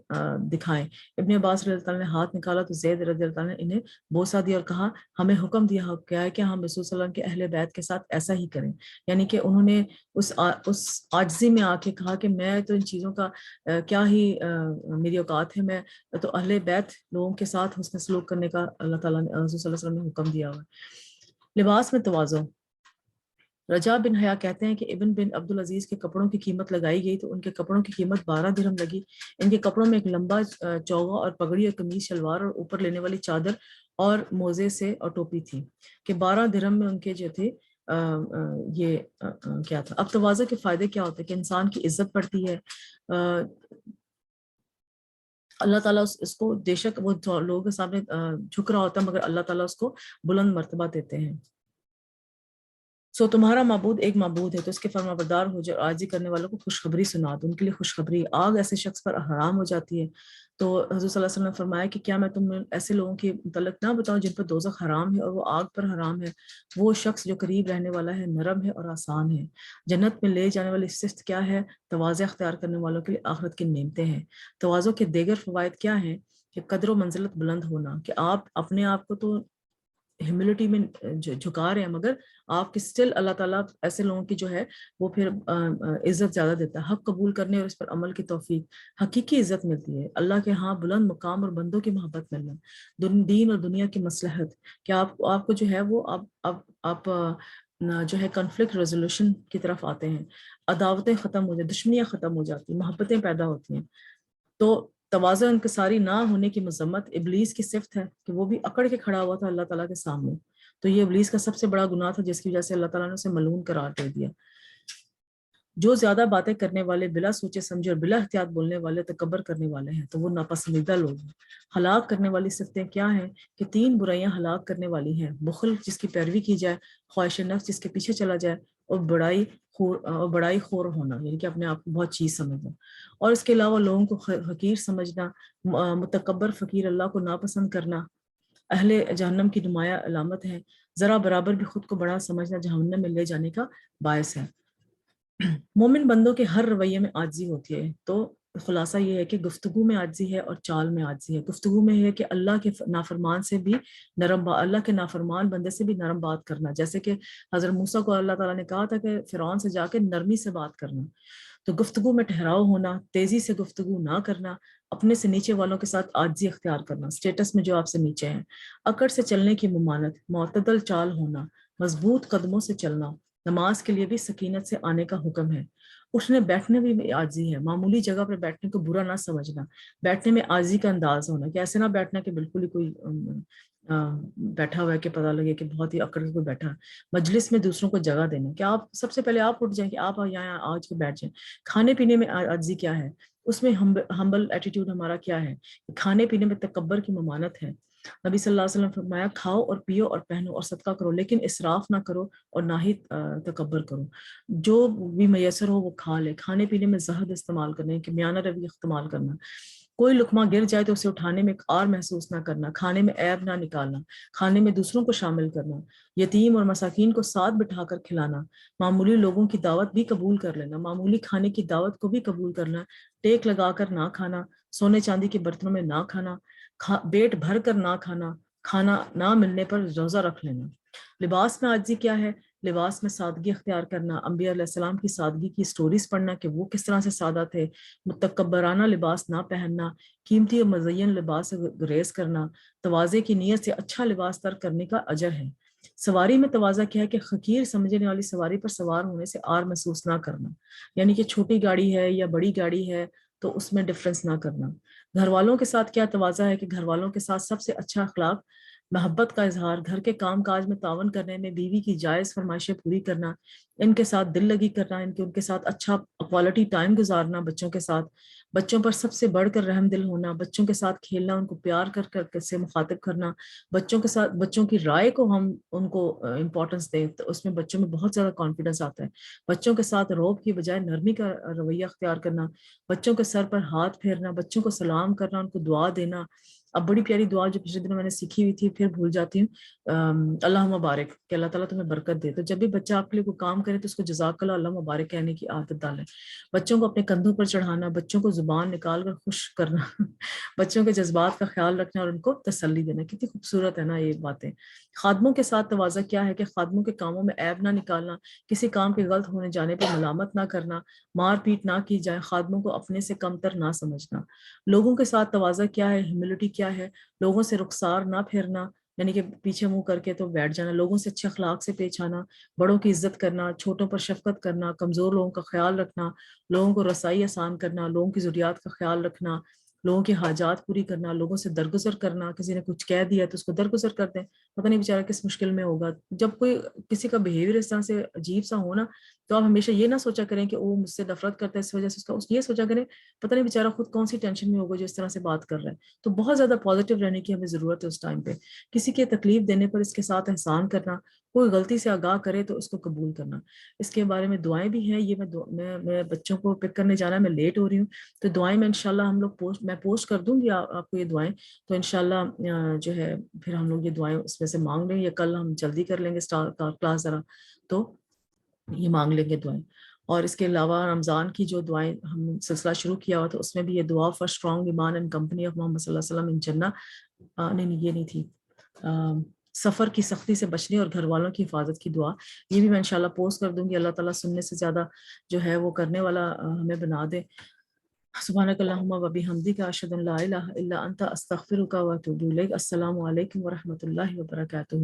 S1: دکھائیں. ابن عباس رضی اللہ تعالیٰ نے ہاتھ نکالا تو زید رضی اللہ تعالیٰ نے انہیں بوسہ دیا اور کہا ہمیں حکم دیا گیا ہے کہ ہم رسول صلی اللہ علیہ وسلم کے اہل بیت کے ساتھ ایسا ہی کریں. یعنی کہ انہوں نے اس عاجزی میں آ کے کہا کہ میں تو ان چیزوں کا کیا ہی میری اوقات ہے، میں تو اہل بیت لوگوں کے ساتھ حسن سلوک کرنے کا اللہ تعالیٰ نے رسول صلی اللہ علیہ وسلم نے حکم دیا ہوا ہے. لباس میں تواضع. رجا بن حیا کہتے ہیں کہ ابن بن عبد العزیز کے کپڑوں کی قیمت لگائی گئی تو ان کے کپڑوں کی قیمت 12 درہم لگی. ان کے کپڑوں میں ایک لمبا چوغا اور پگڑی اور قمیص شلوار اور اوپر لینے والی چادر اور موزے سے اور ٹوپی تھی کہ 12 درہم میں ان کے جو تھے یہ کیا تھا. اب تواضع کے فائدے کیا ہوتے ہیں کہ انسان کی عزت بڑھتی ہے. اللہ تعالیٰ اس کو بے شک وہ لوگوں کے سامنے جھک رہا ہوتا ہے مگر اللہ تعالیٰ اس کو بلند مرتبہ دیتے ہیں. تمہارا معبود ایک معبود ہے تو اس کے فرما بردار ہو جائے. عاجزی کرنے والوں کو خوشخبری سنا دو، ان کے لیے خوشخبری. آگ ایسے شخص پر حرام ہو جاتی ہے. تو حضور صلی اللہ علیہ وسلم نے فرمایا کہ کیا میں تم ایسے لوگوں کے متعلق نہ بتاؤں جن پر دوزخ حرام ہے اور وہ آگ پر حرام ہے. وہ شخص جو قریب رہنے والا ہے، نرم ہے اور آسان ہے. جنت میں لے جانے والی صفت کیا ہے؟ تواضع اختیار کرنے والوں کے لیے آخرت کی نعمتیں ہیں. تواضع کے دیگر فوائد کیا ہیں؟ کہ قدر و منزلت بلند ہونا، کہ آپ اپنے آپ کو تو ہیوملٹی میں جھکا رہے ہیں مگر آپ کی سٹل اللہ تعالیٰ ایسے لوگوں کی جو ہے وہ پھر عزت زیادہ دیتا ہے. حق قبول کرنے اور اس پر عمل کی توفیق. حقیقی عزت ملتی ہے اللہ کے ہاں بلند مقام اور بندوں کی محبت ملنا. دین اور دنیا کی مصلحت، کہ آپ کو جو ہے وہ آپ جو ہے کنفلکٹ ریزولوشن کی طرف آتے ہیں. عداوتیں ختم ہو جاتی، دشمنیاں ختم ہو جاتی، محبتیں پیدا ہوتی ہیں. تو تواضع انکساری نہ ہونے کی مذمت. ابلیس کی صفت ہے کہ وہ بھی اکڑ کے کھڑا ہوا تھا اللہ تعالیٰ کے سامنے. تو یہ ابلیس کا سب سے بڑا گناہ تھا جس کی وجہ سے اللہ تعالیٰ نے اسے ملعون قرار دے دیا. جو زیادہ باتیں کرنے والے، بلا سوچے سمجھے اور بلا احتیاط بولنے والے، تکبر کرنے والے ہیں تو وہ ناپسندیدہ لوگ ہیں. ہلاک کرنے والی صفتیں کیا ہیں؟ کہ 3 برائیاں ہلاک کرنے والی ہیں. بخل جس کی پیروی کی جائے، خواہش نفس جس کے پیچھے چلا جائے، اور بڑائی بڑائی خور ہونا، یعنی کہ اپنے آپ کو بہت چیز سمجھنا، اور اس کے علاوہ لوگوں کو حقیر سمجھنا، متکبر فقیر اللہ کو ناپسند کرنا اہل جہنم کی نمایاں علامت ہے۔ ذرا برابر بھی خود کو بڑا سمجھنا جہنم میں لے جانے کا باعث ہے۔ مومن بندوں کے ہر رویے میں عاجزی ہوتی ہے، تو خلاصہ یہ ہے کہ گفتگو میں عاجزی ہے اور چال میں عاجزی ہے۔ گفتگو میں ہے کہ اللہ کے نافرمان سے بھی اللہ کے نافرمان بندے سے بھی نرم بات کرنا، جیسے کہ حضرت موسیٰ کو اللہ تعالیٰ نے کہا تھا کہ فرعون سے جا کے نرمی سے بات کرنا۔ تو گفتگو میں ٹھہراؤ ہونا، تیزی سے گفتگو نہ کرنا، اپنے سے نیچے والوں کے ساتھ عاجزی اختیار کرنا، اسٹیٹس میں جو آپ سے نیچے ہیں، اکڑ سے چلنے کی ممانت، معتدل چال ہونا، مضبوط قدموں سے چلنا، نماز کے لیے بھی سکینت سے آنے کا حکم ہے۔ اٹھنے بیٹھنے بھی عاجزی ہے، معمولی جگہ پر بیٹھنے کو برا نہ سمجھنا، بیٹھنے میں عاجزی کا انداز ہونا، کہ ایسے نہ بیٹھنا کہ بالکل ہی کوئی بیٹھا ہوا ہے کہ پتہ لگے کہ بہت ہی اکڑ کے بیٹھا ہے۔ مجلس میں دوسروں کو جگہ دینا، کہ آپ سب سے پہلے آپ اٹھ جائیں کہ آپ یہاں آج کے بیٹھ جائیں۔ کھانے پینے میں عاجزی کیا ہے، اس میں ہمبل ایٹیٹیوڈ ہمارا کیا ہے، کھانے پینے میں تکبر کی ممانت ہے۔ نبی صلی اللہ علیہ وسلم فرمایا کھاؤ اور پیو اور پہنو اور صدقہ کرو، لیکن اسراف نہ کرو اور نہ ہی تکبر کرو۔ جو بھی میسر ہو وہ کھا لے، کھانے پینے میں زہد استعمال کرنا، کہ میانہ روی استعمال کرنا، کوئی لقمہ گر جائے تو اسے اٹھانے میں آر محسوس نہ کرنا، کھانے میں عیب نہ نکالنا، کھانے میں دوسروں کو شامل کرنا، یتیم اور مساکین کو ساتھ بٹھا کر کھلانا، معمولی لوگوں کی دعوت بھی قبول کر لینا، معمولی کھانے کی دعوت کو بھی قبول کرنا، ٹیک لگا کر نہ کھانا، سونے چاندی کے برتنوں میں نہ کھانا، پیٹ بھر کر نہ کھانا، کھانا نہ ملنے پر روزہ رکھ لینا۔ لباس میں عاجزی کیا ہے، لباس میں سادگی اختیار کرنا، انبیاء علیہ السلام کی سادگی کی سٹوریز پڑھنا کہ وہ کس طرح سے سادہ تھے، متکبرانہ لباس نہ پہننا، قیمتی اور مزین لباس سے گریز کرنا، تواضع کی نیت سے اچھا لباس ترک کرنے کا اجر ہے۔ سواری میں تواضع کیا ہے کہ حقیر سمجھنے والی سواری پر سوار ہونے سے آر محسوس نہ کرنا، یعنی کہ چھوٹی گاڑی ہے یا بڑی گاڑی ہے تو اس میں ڈفرنس نہ کرنا۔ گھر والوں کے ساتھ کیا تواضع ہے کہ گھر والوں کے ساتھ سب سے اچھا اخلاق محبت کا اظہار، گھر کے کام کاج میں تعاون کرنے میں بیوی کی جائز فرمائشیں پوری کرنا، ان کے ساتھ دل لگی کرنا، ان کے ساتھ اچھا کوالٹی ٹائم گزارنا، بچوں کے ساتھ، بچوں پر سب سے بڑھ کر رحم دل ہونا، بچوں کے ساتھ کھیلنا، ان کو پیار کر سے مخاطب کرنا، بچوں کے ساتھ بچوں کی رائے کو ہم ان کو امپورٹنس دیں تو اس میں بچوں میں بہت زیادہ کانفیڈنس آتا ہے۔ بچوں کے ساتھ روب کی بجائے نرمی کا رویہ اختیار کرنا، بچوں کے سر پر ہاتھ پھیرنا، بچوں کو سلام کرنا، ان کو دعا دینا۔ اب بڑی پیاری دعا جو پچھلے دنوں میں نے سیکھی ہوئی تھی پھر بھول جاتی ہوں، اللہ مبارک، کہ اللہ تعالیٰ تمہیں برکت دے۔ تو جب بھی بچہ آپ کے لیے کوئی کام کرے تو اس کو جزاک اللہ، اللہ مبارک کہنے کی عادت ڈالیں۔ بچوں کو اپنے کندھوں پر چڑھانا، بچوں کو زبان نکال کر خوش کرنا، بچوں کے جذبات کا خیال رکھنا اور ان کو تسلی دینا۔ کتنی خوبصورت ہے نا یہ باتیں۔ خادموں کے ساتھ تواضع کیا ہے کہ خادموں کے کاموں میں عیب نہ نکالنا، کسی کام کے غلط ہونے جانے پر ملامت نہ کرنا، مار پیٹ نہ کی جائے، خادموں کو اپنے سے کم تر نہ سمجھنا۔ لوگوں کے ساتھ تواضع کیا ہے، ہیوملٹی کیا ہے، لوگوں سے رخسار نہ پھیرنا، یعنی کہ پیچھے منہ کر کے تو بیٹھ جانا، لوگوں سے اچھے اخلاق سے پیش آنا، بڑوں کی عزت کرنا، چھوٹوں پر شفقت کرنا، کمزور لوگوں کا خیال رکھنا، لوگوں کو رسائی آسان کرنا، لوگوں کی ضروریات کا خیال رکھنا، لوگوں کی حاجات پوری کرنا، لوگوں سے درگزر کرنا، کسی نے کچھ کہہ دیا تو اس کو درگزر کر دیں، پتہ نہیں بیچارہ کس مشکل میں ہوگا۔ جب کوئی کسی کا بیہیویئر اس طرح سے عجیب سا ہونا تو آپ ہمیشہ یہ نہ سوچا کریں کہ وہ مجھ سے نفرت کرتا ہے اس وجہ سے، یہ سوچا کریں پتہ نہیں بیچارہ خود کون سی ٹینشن میں ہوگا جو اس طرح سے بات کر رہا ہے۔ تو بہت زیادہ پازیٹیو رہنے کی ہمیں ضرورت ہے اس ٹائم پہ۔ کسی کے تکلیف دینے پر اس کے ساتھ احسان کرنا، کوئی غلطی سے آگاہ کرے تو اس کو قبول کرنا۔ اس کے بارے میں دعائیں بھی ہیں، یہ میں بچوں کو پک کرنے جانا ہے، میں لیٹ ہو رہی ہوں تو دعائیں میں انشاءاللہ ہم لوگ میں پوسٹ کر دوں گی آپ کو یہ دعائیں، تو انشاءاللہ جو ہے پھر ہم لوگ یہ دعائیں اس میں سے مانگ لیں گے، یا کل ہم جلدی کر لیں گے کلاس ذرا تو یہ مانگ لیں گے دعائیں۔ اور اس کے علاوہ رمضان کی جو دعائیں ہم سلسلہ شروع کیا ہوا تھا اس میں بھی یہ دعا فار اسٹرانگ ایمان اینڈ کمپنی آف محمد صلی اللہ علیہ وسلم ان جنہ، نہیں یہ نہیں تھی، سفر کی سختی سے بچنے اور گھر والوں کی حفاظت کی دعا، یہ بھی میں انشاءاللہ پوسٹ کر دوں گی۔ اللہ تعالیٰ سننے سے زیادہ جو ہے وہ کرنے والا ہمیں بنا دے۔ سبحانک اللہم و بحمدک، اشہد ان لا الہ الا انت، استغفرک و اتوب الیک۔ السلام علیکم و رحمۃ اللہ وبرکاتہ۔